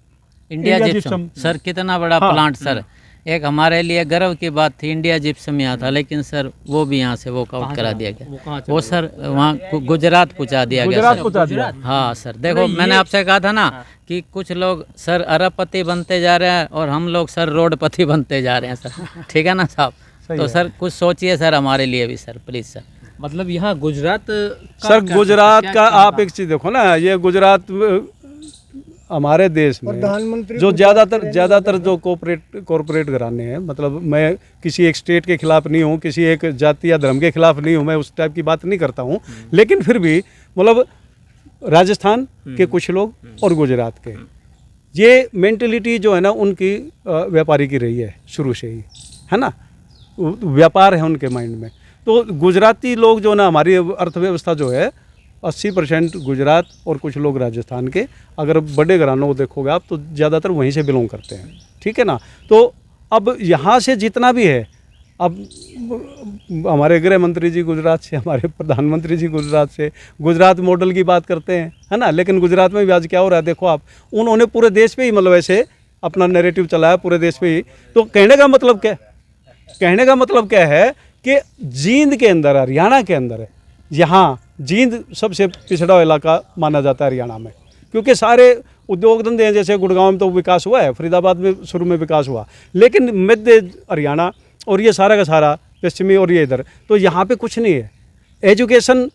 इंडिया जिप्सम सर, कितना बड़ा हाँ, प्लांट सर। एक हमारे लिए गर्व की बात थी, इंडिया जिप्सम यहाँ था, लेकिन सर वो भी यहाँ से वॉकआउट करा दिया गया। वो सर वहाँ गुजरात पहुँचा दिया गया गुजरात सर। पहुँचा दिया। हाँ सर, देखो मैंने आपसे कहा था ना कि कुछ लोग सर अरबपति बनते जा रहे हैं और हम लोग सर रोडपति बनते जा रहे हैं सर, ठीक है ना साहब। तो सर कुछ सोचिए सर हमारे लिए भी सर, प्लीज़ सर। मतलब यहाँ गुजरात सर गुजरात का आप एक चीज़ देखो ना, ये गुजरात हमारे देश में प्रधानमंत्री जो ज़्यादातर जो कॉरपोरेट घराने हैं, मतलब मैं किसी एक स्टेट के खिलाफ नहीं हूँ, किसी एक जाति या धर्म के खिलाफ नहीं हूँ, मैं उस टाइप की बात नहीं करता हूँ, लेकिन फिर भी मतलब राजस्थान के कुछ लोग और गुजरात के, ये मेंटलिटी जो है ना उनकी व्यापारी की रही है शुरू से ही, है ना, व्यापार है उनके माइंड में। तो गुजराती लोग जो ना, हमारी अर्थव्यवस्था जो है 80% गुजरात और कुछ लोग राजस्थान के, अगर बड़े घरानों को देखोगे आप तो ज़्यादातर वहीं से बिलोंग करते हैं, ठीक है ना। तो अब यहाँ से जितना भी है, अब हमारे गृह मंत्री जी गुजरात से, हमारे प्रधानमंत्री जी गुजरात से, गुजरात मॉडल की बात करते हैं, है ना, लेकिन गुजरात में भी आज क्या हो रहा है देखो आप, उन्होंने पूरे देश पे ही मतलब ऐसे अपना नैरेटिव चलाया पूरे देश पे ही। तो कहने का मतलब क्या है कि जींद के अंदर, हरियाणा के अंदर, यहाँ जींद सबसे पिछड़ा हुआ इलाका माना जाता है हरियाणा में, क्योंकि सारे उद्योग धंधे हैं। जैसे गुड़गांव में तो विकास हुआ है, फरीदाबाद में शुरू में विकास हुआ, लेकिन मध्य हरियाणा और ये सारा का सारा पश्चिमी और ये इधर, तो यहाँ पे कुछ नहीं है। एजुकेशन,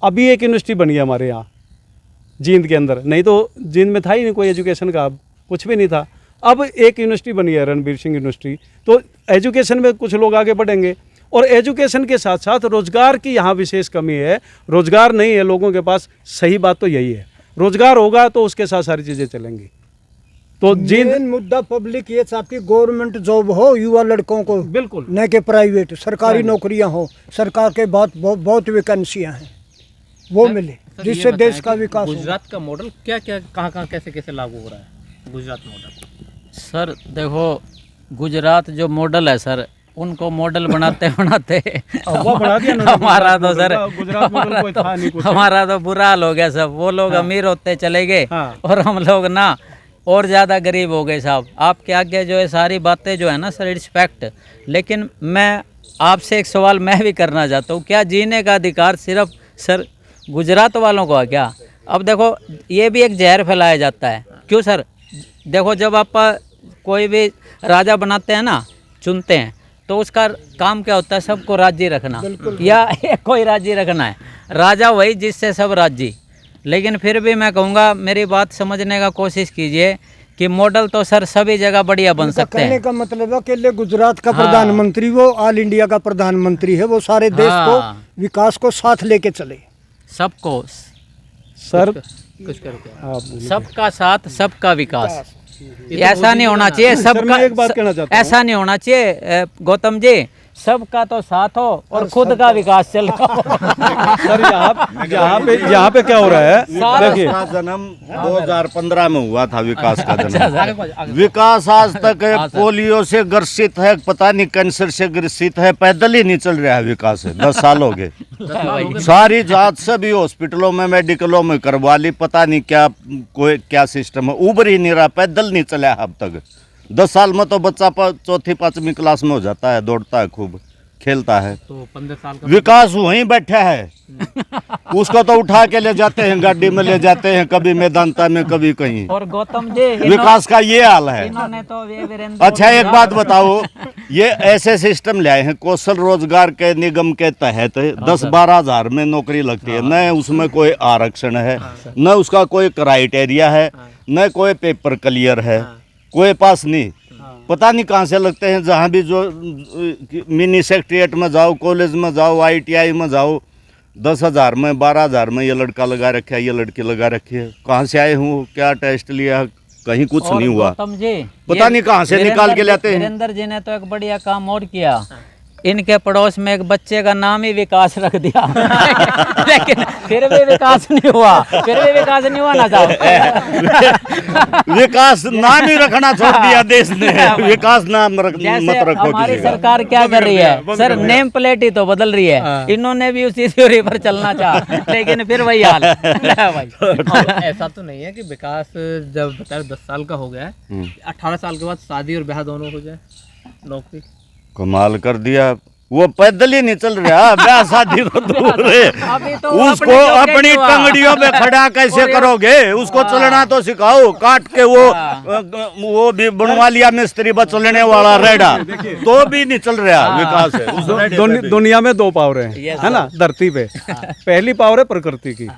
अभी एक यूनिवर्सिटी बनी है हमारे यहाँ जींद के अंदर, नहीं तो जींद में था ही नहीं कोई एजुकेशन का, कुछ भी नहीं था। अब एक यूनिवर्सिटी बनी है, रणबीर सिंह यूनिवर्सिटी, तो एजुकेशन में कुछ लोग आगे बढ़ेंगे। और एजुकेशन के साथ साथ रोज़गार की यहाँ विशेष कमी है, रोज़गार नहीं है लोगों के पास। सही बात तो यही है, रोज़गार होगा तो उसके साथ सारी चीज़ें चलेंगी। तो जिन मेन मुद्दा पब्लिक ये चाहती गवर्नमेंट जॉब हो युवा लड़कों को, बिल्कुल न कि प्राइवेट सरकारी नौकरियां हो। सरकार के बहुत वैकेंसियां हैं, वो मिले सर, ये जिससे बताएं देश का कि विकास हो। गुजरात का मॉडल क्या क्या कहाँ कहाँ कैसे कैसे लागू हो रहा है गुजरात मॉडल? सर देखो, गुजरात जो मॉडल है सर, उनको मॉडल बनाते बनाते वो बना दिया उन्होंने हमारा तो सर गुजरात मॉडल कोई था नहीं कुछ। हमारा तो बुरा हाल हो गया सब। वो लोग अमीर होते चले गए हाँ। और हम लोग ना और ज़्यादा गरीब हो गए साहब। आपके आगे जो है सारी बातें जो है ना सर, रिस्पेक्ट, लेकिन मैं आपसे एक सवाल मैं भी करना चाहता हूँ, क्या जीने का अधिकार सिर्फ सर गुजरात वालों को है क्या? अब देखो, ये भी एक जहर फैलाया जाता है। क्यों सर? देखो, जब आप कोई भी राजा बनाते हैं ना, चुनते हैं, तो उसका काम क्या होता है? सबको राजी रखना, या कोई राजी रखना है। राजा वही जिससे सब राजी। लेकिन फिर भी मैं कहूँगा, मेरी बात समझने का कोशिश कीजिए कि मॉडल तो सर सभी जगह बढ़िया बन सकते कहने हैं। का मतलब है कि ले गुजरात का प्रधानमंत्री वो ऑल इंडिया का प्रधानमंत्री है, वो सारे देश हाँ। को विकास को साथ लेके चले। सबको, सर कुछ करके आप बोलिए। सबका साथ सबका विकास। ऐसा नहीं होना चाहिए सर, सबका, मैं एक बात कहना चाहता हूँ। ऐसा नहीं होना चाहिए गौतम जी, सबका तो साथ हो और खुद का विकास चल रहा हो। सर यहाँ पे क्या हो रहा है देखिए, का जन्म 2015 में हुआ था। विकास का जन्म, विकास आज तक है, पोलियो से ग्रसित है, पता नहीं कैंसर से ग्रसित है, पैदल ही नहीं चल रहा है विकास है। 10 साल हो गए, सारी जांच सभी हॉस्पिटलों में मेडिकलों में करवा ली, पता नहीं क्या कोई क्या सिस्टम है, उबर ही नहीं रहा, पैदल नहीं चला अब तक। 10 साल में तो बच्चा 4th 5वीं क्लास में हो जाता है, दौड़ता है, खूब खेलता है। तो 15 साल का विकास वहीं बैठा है, उसको तो उठा के ले जाते हैं, गाड़ी में ले जाते हैं, कभी मैदानता में, कभी कहीं। और गौतम जी, विकास का ये हाल है। इन्होंने तो ये वीरेंद्र अच्छा, एक बात बताओ, ये ऐसे सिस्टम ले आए हैं कौशल रोजगार के निगम के तहत 10-12 हजार में नौकरी लगती है, न उसमें कोई आरक्षण है, न उसका कोई क्राइटेरिया है, न कोई पेपर क्लियर है, कोई पास नहीं, पता नहीं कहाँ से लगते हैं। जहाँ भी जो मिनी सेक्रेटरिएट में जाओ, कॉलेज में जाओ, ITI में जाओ, 10,000 में 12,000 में ये लड़का लगा रखा है, ये लड़की लगा रखी है। कहाँ से आए हूँ, क्या टेस्ट लिया, कहीं कुछ और नहीं हुआ, गौतम जी, पता नहीं कहाँ से निकाल के लाते हैं। वीरेंद्र जी ने तो एक बढ़िया काम और किया, इनके पड़ोस में एक बच्चे का नाम ही विकास रख दिया। लेकिन फिर भी विकास नहीं हुआ, ना साहब। विकास नाम ही रखना छोड़ दिया देश ने, विकास नाम मत जैसे रखो हमारी किसी का। सरकार क्या कर रही है सर, नेम प्लेट ही तो बदल रही है, इन्होंने भी उसी थ्योरी पर चलना चाहा, लेकिन फिर वही हाल है। भाई ऐसा तो नहीं है कि विकास जब बताया 10 साल का हो गया है, 18 साल के बाद शादी और ब्याह दोनों हो जाए, नौकरी। कमाल कर दिया, वो पैदल ही नहीं चल रहा, ब्याह शादी तो दूर है, अभी तो उसको अपनी टंगड़ियों में खड़ा कैसे करोगे? उसको चलना तो सिखाओ, काट के वो भी बनवा लिया मिस्त्री बस चलने वाला रेडा, तो भी नहीं चल रहा विकास है। उस रेडे पे भी। दुनिया में 2 पावर हैं, है ना, धरती पे। पहली पावर है प्रकृति की,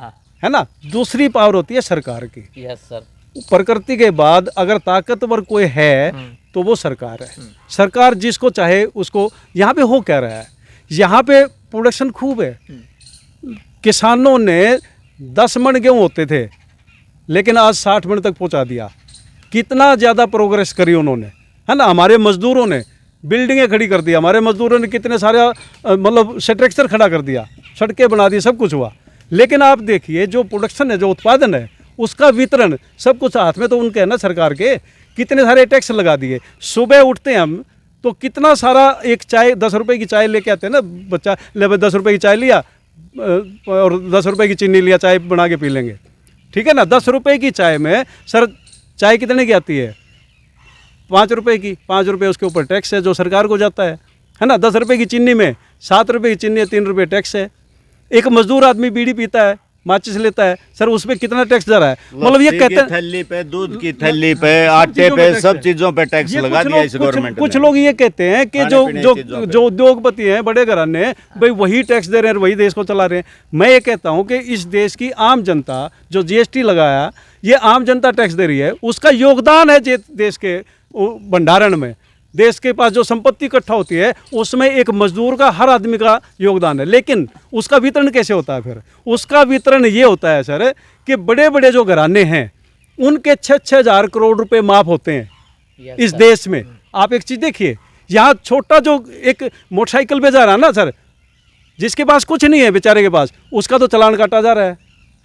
है ना, दूसरी पावर होती है सरकार की। Yes sir. प्रकृति के बाद अगर ताकतवर कोई है तो वो सरकार है। सरकार जिसको चाहे उसको, यहाँ पे हो क्या रहा है, यहाँ पे प्रोडक्शन खूब है। किसानों ने 10 मन गेहूँ होते थे, लेकिन आज 60 मन तक पहुँचा दिया। कितना ज़्यादा प्रोग्रेस करी उन्होंने, है ना। हमारे मजदूरों ने बिल्डिंगें खड़ी कर दी, हमारे मजदूरों ने कितने सारे मतलब स्ट्रक्चर खड़ा कर दिया, सड़कें बना दी, सब कुछ हुआ। लेकिन आप देखिए जो प्रोडक्शन है, जो उत्पादन है, उसका वितरण सब कुछ हाथ में तो उनके है ना, सरकार के। कितने सारे टैक्स लगा दिए। सुबह उठते हैं हम तो कितना सारा, एक चाय 10 रुपए की चाय लेके आते हैं ना, बच्चा ले 10 रुपए की चाय लिया और 10 रुपए की चीनी लिया, चाय बना के पी लेंगे, ठीक है ना। 10 रुपए की चाय में सर चाय कितने की आती है? 5 रुपए की। 5 रुपए उसके ऊपर टैक्स है जो सरकार को जाता है ना। 10 रुपए की चीनी में 7 रुपए की चीनी है, 3 रुपए टैक्स है। एक मजदूर आदमी बीड़ी पीता है, माचिस लेता है, सर उसमें कितना टैक्स जा रहा है? मतलब ये कहते हैं थैली पे, दूध की थैली पे, आटे पे, सब चीजों पे टैक्स लगा दिया इस गवर्नमेंट ने। कुछ लोग ये कहते हैं कि जो उद्योगपति हैं, बड़े घराने, भाई वही टैक्स दे रहे हैं, वही देश को चला रहे हैं। मैं ये कहता हूँ कि इस देश की आम जनता जो GST लगाया, ये आम जनता टैक्स दे रही है, उसका योगदान है देश के भंडारण में। देश के पास जो संपत्ति इकट्ठा होती है उसमें एक मजदूर का, हर आदमी का योगदान है। लेकिन उसका वितरण कैसे होता है? फिर उसका वितरण ये होता है सर कि बड़े बड़े जो घराने हैं उनके 6,000 करोड़ रुपए माफ होते हैं इस देश में। आप एक चीज देखिए, यहाँ छोटा जो एक मोटरसाइकिल पे जा रहा है ना सर, जिसके पास कुछ नहीं है बेचारे के पास, उसका तो चालान काटा जा रहा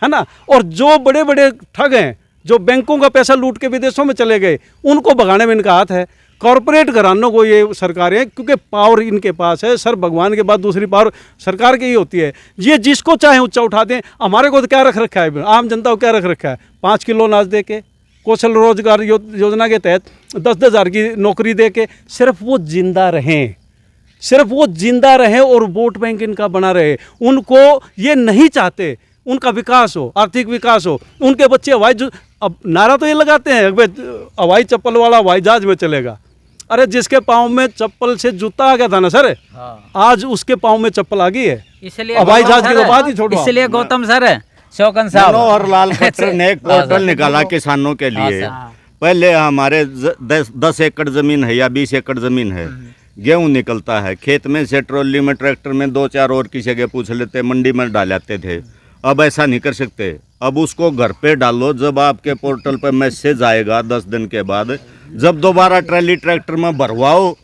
है ना। और जो बड़े बड़े ठग हैं, जो बैंकों का पैसा लूट के विदेशों में चले गए, उनको भगाने में इनका हाथ है। कॉरपोरेट घरानों को ये सरकारें, क्योंकि पावर इनके पास है सर, भगवान के बाद दूसरी पावर सरकार की ही होती है। ये जिसको चाहे ऊंचा उठा दें। हमारे को तो क्या रख रखा है, आम जनता को क्या रख रखा है, 5 किलो अनाज दे के, कौशल रोजगार योजना के तहत 10-10 हज़ार की नौकरी दे के, सिर्फ वो जिंदा रहें, सिर्फ वो जिंदा रहें और वोट बैंक इनका बना रहे। उनको ये नहीं चाहते उनका विकास हो, आर्थिक विकास हो। उनके बच्चे हवाई, अब नारा तो ये लगाते हैं हवाई चप्पल वाला हवाई जहाज में चलेगा। अरे जिसके पाँव में चप्पल से जूता आ गया था ना सर, आज उसके पाँव में चप्पल आ गई है। इसलिए हवाई जहाज की तो बात ही छोड़ो। इसलिए गौतम सर, शौकन साहब, मनोहर लाल खट्टर ने एक पोर्टल निकाला किसानों के लिए। पहले हमारे 10 एकड़ जमीन है या 20 एकड़ जमीन है, गेहूं निकलता है खेत में से, ट्रॉली में, ट्रैक्टर में 2-4 और की जगह पूछ लेते, मंडी में डाल आते थे। अब ऐसा नहीं कर सकते। अब उसको घर पे डालो, जब आपके पोर्टल पर मैसेज आएगा 10 दिन के बाद, जब दोबारा ट्रैली ट्रैक्टर में भरवाओ,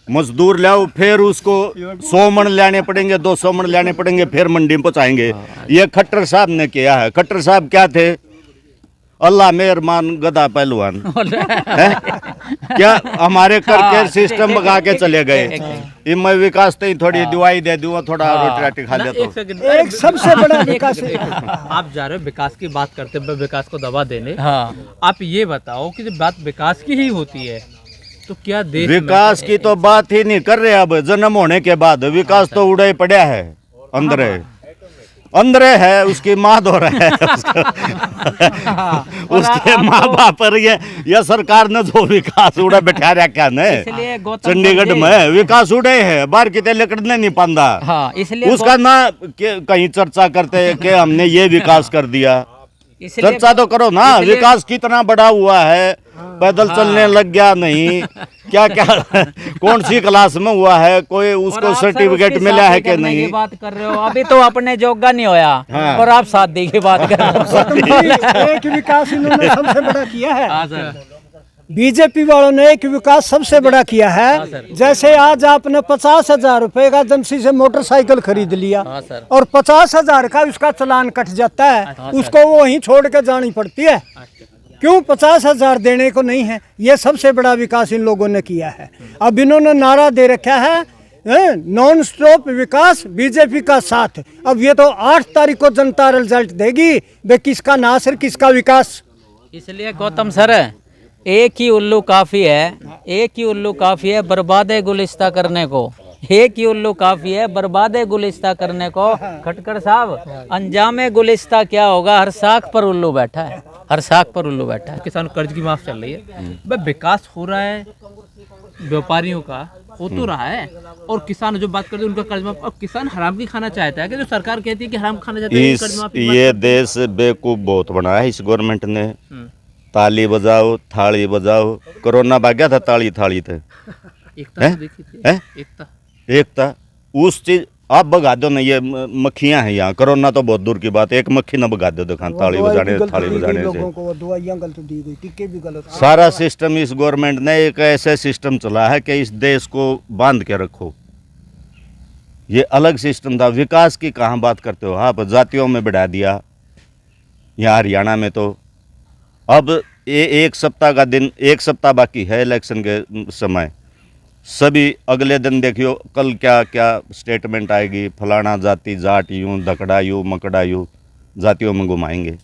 मजदूर लाओ, फिर उसको 100 मन लाने पड़ेंगे, 200 मन लाने पड़ेंगे, फिर मंडी में पहुँचाएंगे। ये खट्टर साहब ने किया है। खट्टर साहब क्या थे? अल्लाह मेहरबान गधा पहलवान है क्या? हमारे करके सिस्टम बगा के चले गए। इनमें विकास तो थोड़ी दवाई दे दूँ, थोड़ा रोटी राटी खा ले तो एक सबसे बड़ा विकास है। आप जा रहे हो विकास की बात करते हैं, विकास को दबा देने। आप ये बताओ कि जब बात विकास की ही होती है तो क्या देश विकास की तो बात ही नहीं कर रहे। अब जन्म होने के बाद विकास तो उड़े पड़ा है, अंदर है, उसकी माँ धो रहा है उसके माँ बाप पर ये सरकार ने जो विकास उड़ा बैठा रहा क्या ने चंडीगढ़ में विकास उड़े है, बाहर कितने लकड़ने नहीं पांदा। इसलिए उसका ना कहीं चर्चा करते हैं कि हमने ये विकास कर दिया। चर्चा तो करो ना, विकास कितना बड़ा हुआ है, पैदल चलने लग गया नहीं, क्या क्या कौन सी क्लास में हुआ है, कोई उसको सर्टिफिकेट मिला है कि नहीं। बात कर रहे हो, अभी तो अपने जोगा नहीं होया और आप शादी की बात कर रहे हो। एक विकास इन्होंने सबसे बड़ा किया है, बीजेपी वालों ने एक विकास सबसे बड़ा किया है। जैसे आज आपने 50,000 रुपए का एजेंसी से मोटरसाइकिल खरीद लिया और 50,000 का उसका चालान कट जाता है, उसको वो वहीं छोड़ के जानी पड़ती है। क्यों 50,000 देने को नहीं है? ये सबसे बड़ा विकास इन लोगों ने किया है। अब इन्होंने नारा दे रखा है नॉन स्टॉप विकास, बीजेपी का साथ। अब ये तो 8 तारीख को जनता रिजल्ट देगी, वे किसका नासिर किसका विकास। इसलिए गौतम सर, एक ही उल्लू काफी है, एक ही उल्लू काफी है बर्बाद गुलिस्ता करने को, एक ही उल्लू काफी है बर्बाद गुलिस्ता करने को। खटकर साहब, अंजाम गुलिस्ता क्या होगा? हर साख पर उल्लू बैठा है, हर साख पर उल्लू बैठा है। किसान कर्ज की माफ चल रही है, भाई विकास हो रहा है, व्यापारियों का हो तो रहा है, और किसान जो बात करते हैं उनका कर्ज माफ। और किसान हराम की खाना चाहता है कि जो सरकार कहती है कि हराम खाना चाहता है, कर्ज माफ। ये देश बेवकूफ बहुत बना है इस गवर्नमेंट ने। ताली बजाओ, थाली बजाओ, कोरोना भाग गया था ताली थाली थे, एकता उस चीज आप भगा दो ना। ये मक्खियां हैं यहाँ, कोरोना तो बहुत दूर की बात है, एक मक्खी ना भगा दो दुकान ताली बजाने थाली बजाने से। सारा सिस्टम इस गवर्नमेंट ने एक ऐसा सिस्टम चला है कि इस देश को बांध के रखो। ये अलग सिस्टम था। विकास की कहाँ बात करते हो आप? जातियों में बढ़ा दिया यहाँ हरियाणा में। तो अब एक सप्ताह का दिन, एक सप्ताह बाकी है इलेक्शन के समय। सभी अगले दिन देखियो कल क्या क्या स्टेटमेंट आएगी, फलाना जाति जाट यूँ, धकड़ा यूँ, मकड़ा यूँ, जातियों में घुमाएंगे।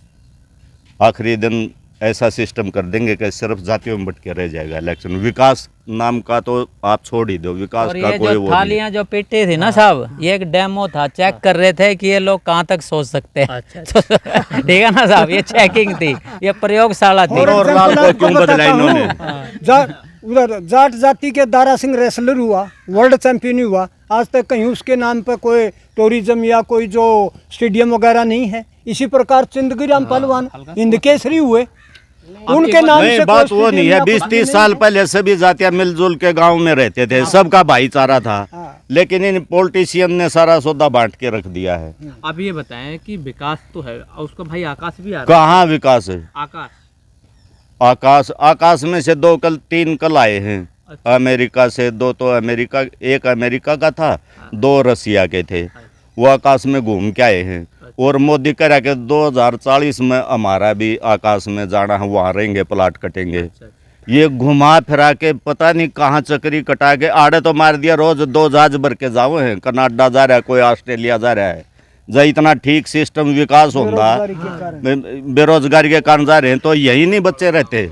आखिरी दिन ऐसा सिस्टम कर देंगे कि सिर्फ जातियों में भटके रह जाएगा इलेक्शन। विकास नाम का तो आप छोड़ ही दो, विकास का कोई वो थालियां जो पीटे थी ना साहब, ये एक डेमो था, चेक कर रहे थे कि ये लोग कहाँ तक सोच सकते हैं। ठीक है ना साहब, ये चेकिंग थी, ये प्रयोगशाला थी। और लाल को क्यों बदला इन्होंने? उधर जाट जाति के दारा सिंह रेसलर हुआ, वर्ल्ड चैंपियन हुआ, आज तक कहीं उसके नाम पर कोई टूरिज्म या कोई जो स्टेडियम वगैरह नहीं है। इसी प्रकार चिंदगी राम पहलवान हिंद केसरी हुए, उनके नाम से बात वो नहीं है। 20-30 साल पहले सभी जातियां मिलजुल के गांव में रहते थे, सबका भाईचारा था, लेकिन इन पॉलिटिशियन ने सारा सौदा बांट के रख दिया है। अब ये बताएं कि विकास तो है, उसका भाई आकाश भी आ रहा है। कहाँ विकास है? आकाश आकाश में से 3 कल आए हैं। अमेरिका से 2 तो अमेरिका, एक अमेरिका का था, 2 रसिया के थे। वो आकाश में घूम के आए हैं। और मोदी कह रहा कि 2040 में हमारा भी आकाश में जाना है, वहाँ रहेंगे, प्लाट कटेंगे। ये घुमा फिरा के पता नहीं कहाँ चक्री कटा के आड़े तो मार दिया। रोज 2 जहाज भर के जाओ हैं, कनाडा जा रहा है, कोई ऑस्ट्रेलिया जा रहा है। जब इतना ठीक सिस्टम विकास होगा, बेरोजगारी के कारण जा रहे हैं, तो यही नहीं बच्चे रहते।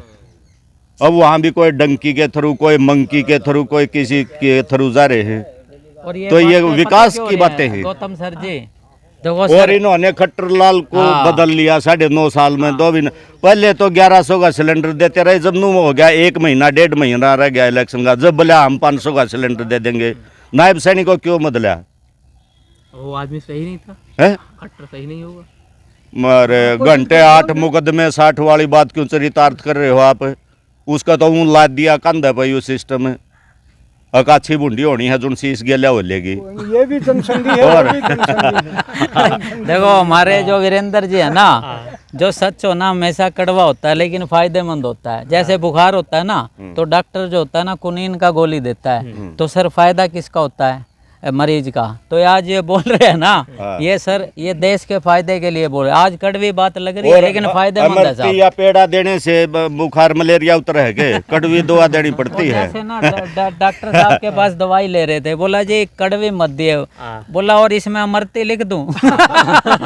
अब वहाँ भी कोई डंकी के थ्रू, कोई मंकी के थ्रू, कोई किसी के थ्रू जा रहे हैं। और तो ये बातें विकास पता की क्यों बातें हैं, हैं। गौतम सर जी देखो और सर, इन्होंने खट्टरलाल को हाँ। बदल लिया 9.5 साल में। दो भी पहले तो 1100 का सिलेंडर देते रहे, जब नू हो गया 1 महीना 1.5 महीना रह गया इलेक्शन का, जब बोला हम 500 का सिलेंडर दे देंगे। नायब सैनिक को क्यों बदला वो आदमी सही नहीं था, है? खट्टर सही नहीं होगा। मरे घंटे 8 मुकदमे 60 वाली बात क्यों चरितार्थ कर रहे हो आप? उसका तो ऊन लाद दिया कंधा पे यू सिस्टम है। अकाछी बुंडी होनी है जो शीश गेल्या हो लेगी। ये भी जनसंघी है, और- वो भी जनसंघी है। देखो हमारे जो वीरेंद्र जी है ना, जो सच होना हमेशा कड़वा होता है लेकिन फायदेमंद होता है। जैसे बुखार होता है ना, तो डॉक्टर जो होता है ना कुनीन का गोली देता है, तो सर फायदा किसका होता है? मरीज का। तो आज ये बोल रहे हैं ना, ये सर ये देश के फायदे के लिए बोल रहे हैं। आज कड़वी बात लग रही है लेकिन फायदेमंद है अमरती साहब। या पेड़ा देने से बुखार मलेरिया उतर है के? कड़वी दवा देनी पड़ती है। जैसे ना डॉक्टर साहब के पास दवाई ले रहे थे, बोला जी कड़वी मत दिए, बोला और इसमें अमरती लिख दूं।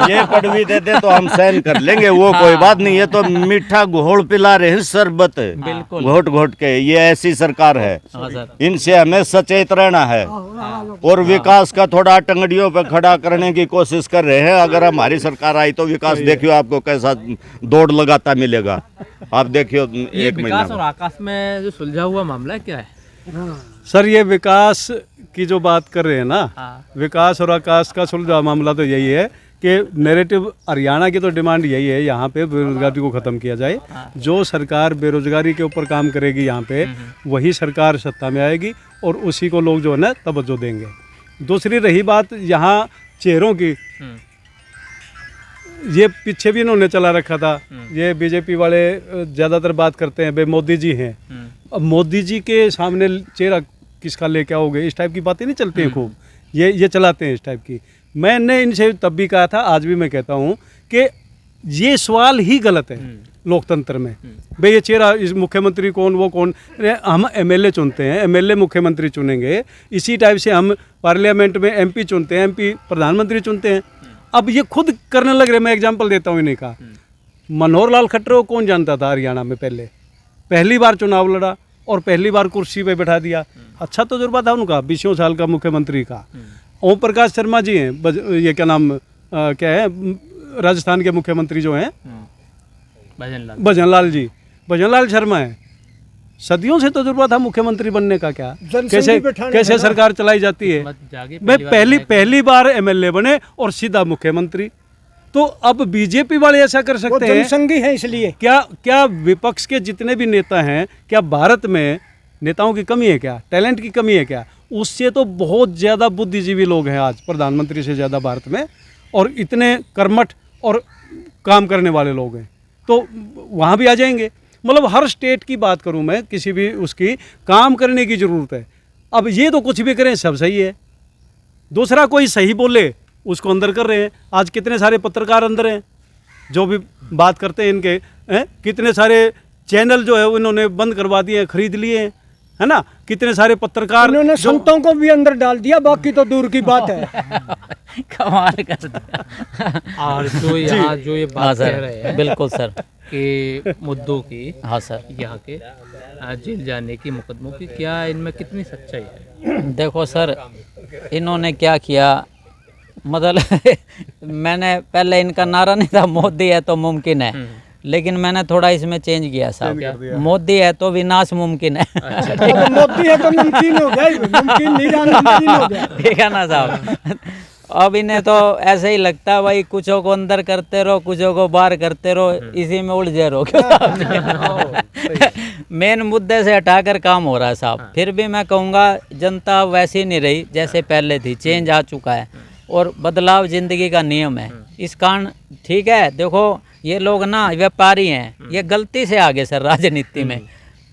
ये कड़वी दे दे तो हम सहन कर लेंगे, वो कोई बात नहीं। ये तो मीठा घोल पिला रहे हैं, शरबत बिल्कुल। घोट घोट के। ये ऐसी सरकार है, हाँ सर, इनसे हमें सचेत रहना है और विकास का थोड़ा टंगड़ियों पे खड़ा करने की कोशिश कर रहे हैं। अगर हमारी सरकार आई तो विकास देखियो आपको कैसा दौड़ लगाता मिलेगा। आप देखियो ये 1 महीना विकास और में। आकाश में जो सुलझा हुआ मामला क्या है? सर ये विकास की जो बात कर रहे हैं ना, हाँ। विकास और आकाश का सुलझा मामला तो यही है कि नैरेटिव हरियाणा की तो डिमांड यही है, यहाँ पे बेरोजगारी को ख़त्म किया जाए। जो सरकार बेरोजगारी के ऊपर काम करेगी यहाँ पे, वही सरकार सत्ता में आएगी और उसी को लोग जो है ना तवज्जो देंगे। दूसरी रही बात यहाँ चेहरों की, ये पीछे भी इन्होंने चला रखा था। ये बीजेपी वाले ज़्यादातर बात करते हैं भाई मोदी जी हैं। अब मोदी जी के सामने चेहरा किसका लेके आओगे, इस टाइप की बातें नहीं चलती हैं खूब। ये चलाते हैं इस टाइप की। मैंने इनसे तब भी कहा था, आज भी मैं कहता हूँ कि ये सवाल ही गलत है लोकतंत्र में। भाई ये चेहरा, इस मुख्यमंत्री कौन, वो कौन? हम एमएलए चुनते हैं, एमएलए मुख्यमंत्री चुनेंगे। इसी टाइप से हम पार्लियामेंट में एमपी चुनते हैं, एमपी प्रधानमंत्री चुनते हैं। अब ये खुद करने लग रहे। मैं एग्जांपल देता हूँ इन्हीं का। मनोहर लाल खट्टर को कौन जानता था हरियाणा में? पहली बार चुनाव लड़ा और पहली बार कुर्सी पे बैठा दिया। अच्छा तजुर्बा था उनका, 20 साल का मुख्यमंत्री का। ओम प्रकाश शर्मा जी हैं, ये क्या नाम क्या है, राजस्थान के मुख्यमंत्री जो हैं, भजनलाल जी, भजनलाल शर्मा है। सदियों से तजुर्बा था मुख्यमंत्री बनने का। क्या कैसे सरकार चलाई जाती है? मैं पहली बार एमएलए बने और सीधा मुख्यमंत्री। तो अब बीजेपी वाले ऐसा कर सकते हैं? जनसंघी है इसलिए। क्या विपक्ष के जितने भी नेता हैं, क्या भारत में नेताओं की कमी है? क्या टैलेंट की कमी है? क्या उससे तो बहुत ज़्यादा बुद्धिजीवी लोग हैं आज प्रधानमंत्री से ज़्यादा भारत में, और इतने कर्मठ और काम करने वाले लोग हैं। तो वहाँ भी आ जाएंगे। मतलब हर स्टेट की बात करूँ मैं, किसी भी उसकी काम करने की ज़रूरत है। अब ये तो कुछ भी करें सब सही है, दूसरा कोई सही बोले उसको अंदर कर रहे हैं। आज कितने सारे पत्रकार अंदर हैं जो भी बात करते हैं इनके, कितने सारे चैनल जो है इन्होंने बंद करवा दिए, खरीद लिए हैं, है ना। कितने सारे पत्रकार इन्होंने संतों को भी अंदर डाल दिया, बाकी तो दूर की बात है। कमाल कर दिया। और जो यहाँ जो ये हाँ बात कह सर, रहे हैं बिल्कुल सर। कि मुद्दों की, हाँ सर, यहाँ के जेल जाने की, मुकदमों की, क्या इनमें कितनी सच्चाई है? देखो सर, इन्होंने क्या किया, मतलब मैंने पहले इनका नारा नहीं था मोदी है तो मुमकिन है, लेकिन मैंने थोड़ा इसमें चेंज किया साहब। मोदी है तो विनाश मुमकिन है। तो मोदी है तो नमकीन हो गया, नमकीन नहीं रहा, नमकीन हो गया। ठीक है ना साहब। अब इन्हें तो ऐसे ही लगता है भाई, कुछों को अंदर करते रहो, कुछों को बाहर करते रहो, इसी में उलझे रहो। मेन मुद्दे से हटाकर काम हो रहा है साहब। फिर भी मैं कहूँगा जनता वैसी नहीं रही जैसे पहले थी, चेंज आ चुका है और बदलाव जिंदगी का नियम है। इस कारण ठीक है, देखो ये लोग ना व्यापारी हैं, ये गलती से आ गए सर राजनीति में।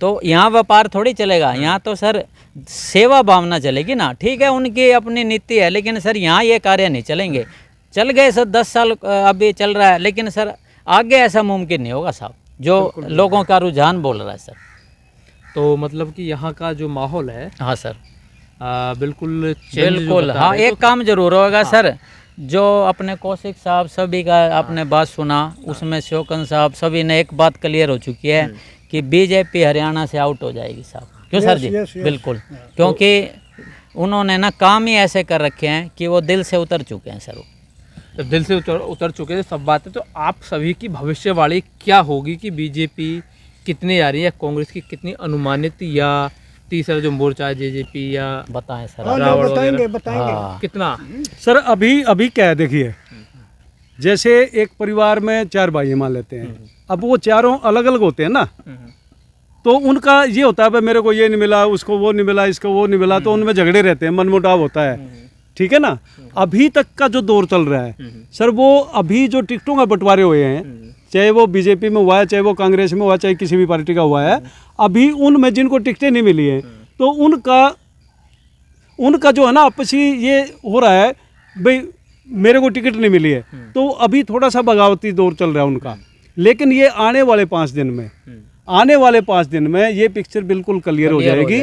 तो यहाँ व्यापार थोड़ी चलेगा, यहाँ तो सर सेवा भावना चलेगी ना। ठीक है, उनकी अपनी नीति है, लेकिन सर यहाँ ये कार्य नहीं चलेंगे। चल गए सर 10 साल अभी चल रहा है, लेकिन सर आगे ऐसा मुमकिन नहीं होगा साहब, जो लोगों का रुझान बोल रहा है सर। तो मतलब कि यहाँ का जो माहौल है हाँ सर, बिल्कुल change जो बिल्कुल। बता हाँ, रहे एक काम जरूर होगा सर, जो अपने कौशिक साहब सभी का आपने बात सुना, उसमें शोकन साहब सभी ने एक बात क्लियर हो चुकी है कि बीजेपी हरियाणा से आउट हो जाएगी साहब। क्यों सर जी? yes, yes. बिल्कुल, क्योंकि उन्होंने ना काम ही ऐसे कर रखे हैं कि वो दिल से उतर चुके हैं सर। वो जब दिल से उतर चुके हैं सब बातें, तो आप सभी की भविष्यवाणी क्या होगी कि बीजेपी कितनी आ रही है, कांग्रेस की कितनी अनुमानित, या तीसरा जो मोर्चा है जेजेपी, या बताएं सर हाँ, आप। रावण बताएंगे वगैरह? बताएंगे। हाँ, कितना? सर अभी क्या है देखिए, जैसे एक परिवार में 4 भाई मान लेते हैं, अब वो चारों अलग अलग होते हैं ना, तो उनका ये होता है भाई मेरे को ये नहीं मिला, उसको वो नहीं मिला, इसको वो नहीं मिला, तो उनमें झगड़े रहते हैं, मनमुटाव होता है। ठीक है ना। अभी तक का जो दौर चल रहा है सर, वो अभी जो टिकटों का बंटवारे हुए हैं, चाहे वो बीजेपी में हुआ है, चाहे वो कांग्रेस में हुआ है, चाहे किसी भी पार्टी का हुआ है, अभी उनमें जिनको टिकटें नहीं मिली है, तो उनका जो है ना आपसी ये हो रहा है भाई मेरे को टिकट नहीं मिली है, तो अभी थोड़ा सा बगावती दौर चल रहा है उनका। लेकिन ये आने वाले 5 दिन में ये पिक्चर बिल्कुल क्लियर हो जाएगी।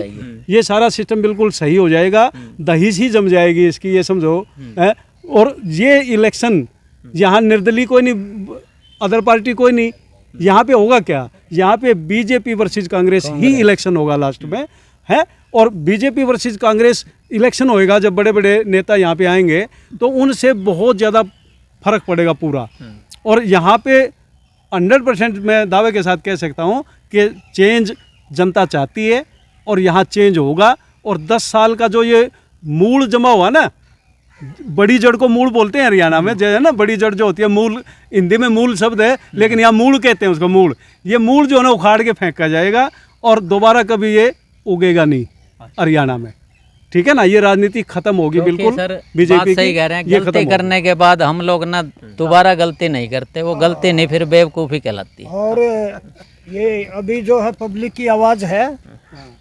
ये सारा सिस्टम बिल्कुल सही हो जाएगा, दही सी जम जाएगी इसकी, ये समझो है। और ये इलेक्शन यहाँ निर्दलीय कोई नहीं, अदर पार्टी कोई नहीं, यहाँ पे होगा क्या, यहाँ पे बीजेपी वर्सेस कांग्रेस ही इलेक्शन होगा लास्ट में है। और बीजेपी वर्सेस कांग्रेस इलेक्शन होएगा, जब बड़े बड़े नेता यहाँ पे आएंगे तो उनसे बहुत ज़्यादा फर्क पड़ेगा पूरा। और यहाँ पे 100% मैं दावे के साथ कह सकता हूँ कि चेंज जनता चाहती है और यहाँ चेंज होगा। और 10 साल का जो ये मूल जमा हुआ ना, बड़ी जड़ को मूल बोलते हैं हरियाणा में, जो है ना बड़ी जड़ जो होती है, मूल हिंदी में मूल शब्द है, लेकिन यहाँ मूल कहते हैं उसको, मूल। ये मूल जो है ना उखाड़ के फेंका जाएगा और दोबारा कभी ये उगेगा नहीं हरियाणा में। ठीक है ना, ये राजनीति खत्म होगी बिल्कुल। सर बीजेपी बात सही कह रहे हैं, गलती करने के बाद हम लोग ना दोबारा गलती नहीं करते, वो गलती नहीं फिर बेवकूफ़ी कहलाती है। और ये अभी जो है पब्लिक की आवाज़ है,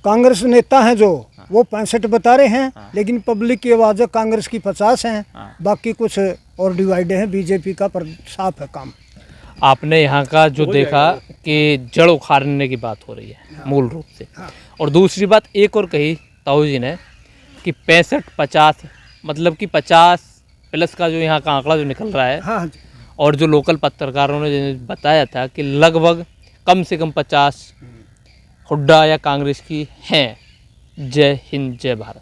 कांग्रेस नेता हैं जो वो 65 बता रहे हैं, लेकिन पब्लिक की आवाज़ है कांग्रेस की 50 हैं, बाकी कुछ और डिवाइड है बीजेपी का, पर साफ है काम। आपने यहाँ का जो देखा कि जड़ उखाड़ने की बात हो रही है मूल रूप से, और दूसरी बात एक और कही ताऊ जी ने कि 65-50, मतलब कि 50+ का जो यहाँ का आंकड़ा जो निकल रहा है। हाँ जी। और जो लोकल पत्रकारों ने बताया था कि लगभग कम से कम 50 हुड्डा या कांग्रेस की हैं। जय हिंद, जय भारत।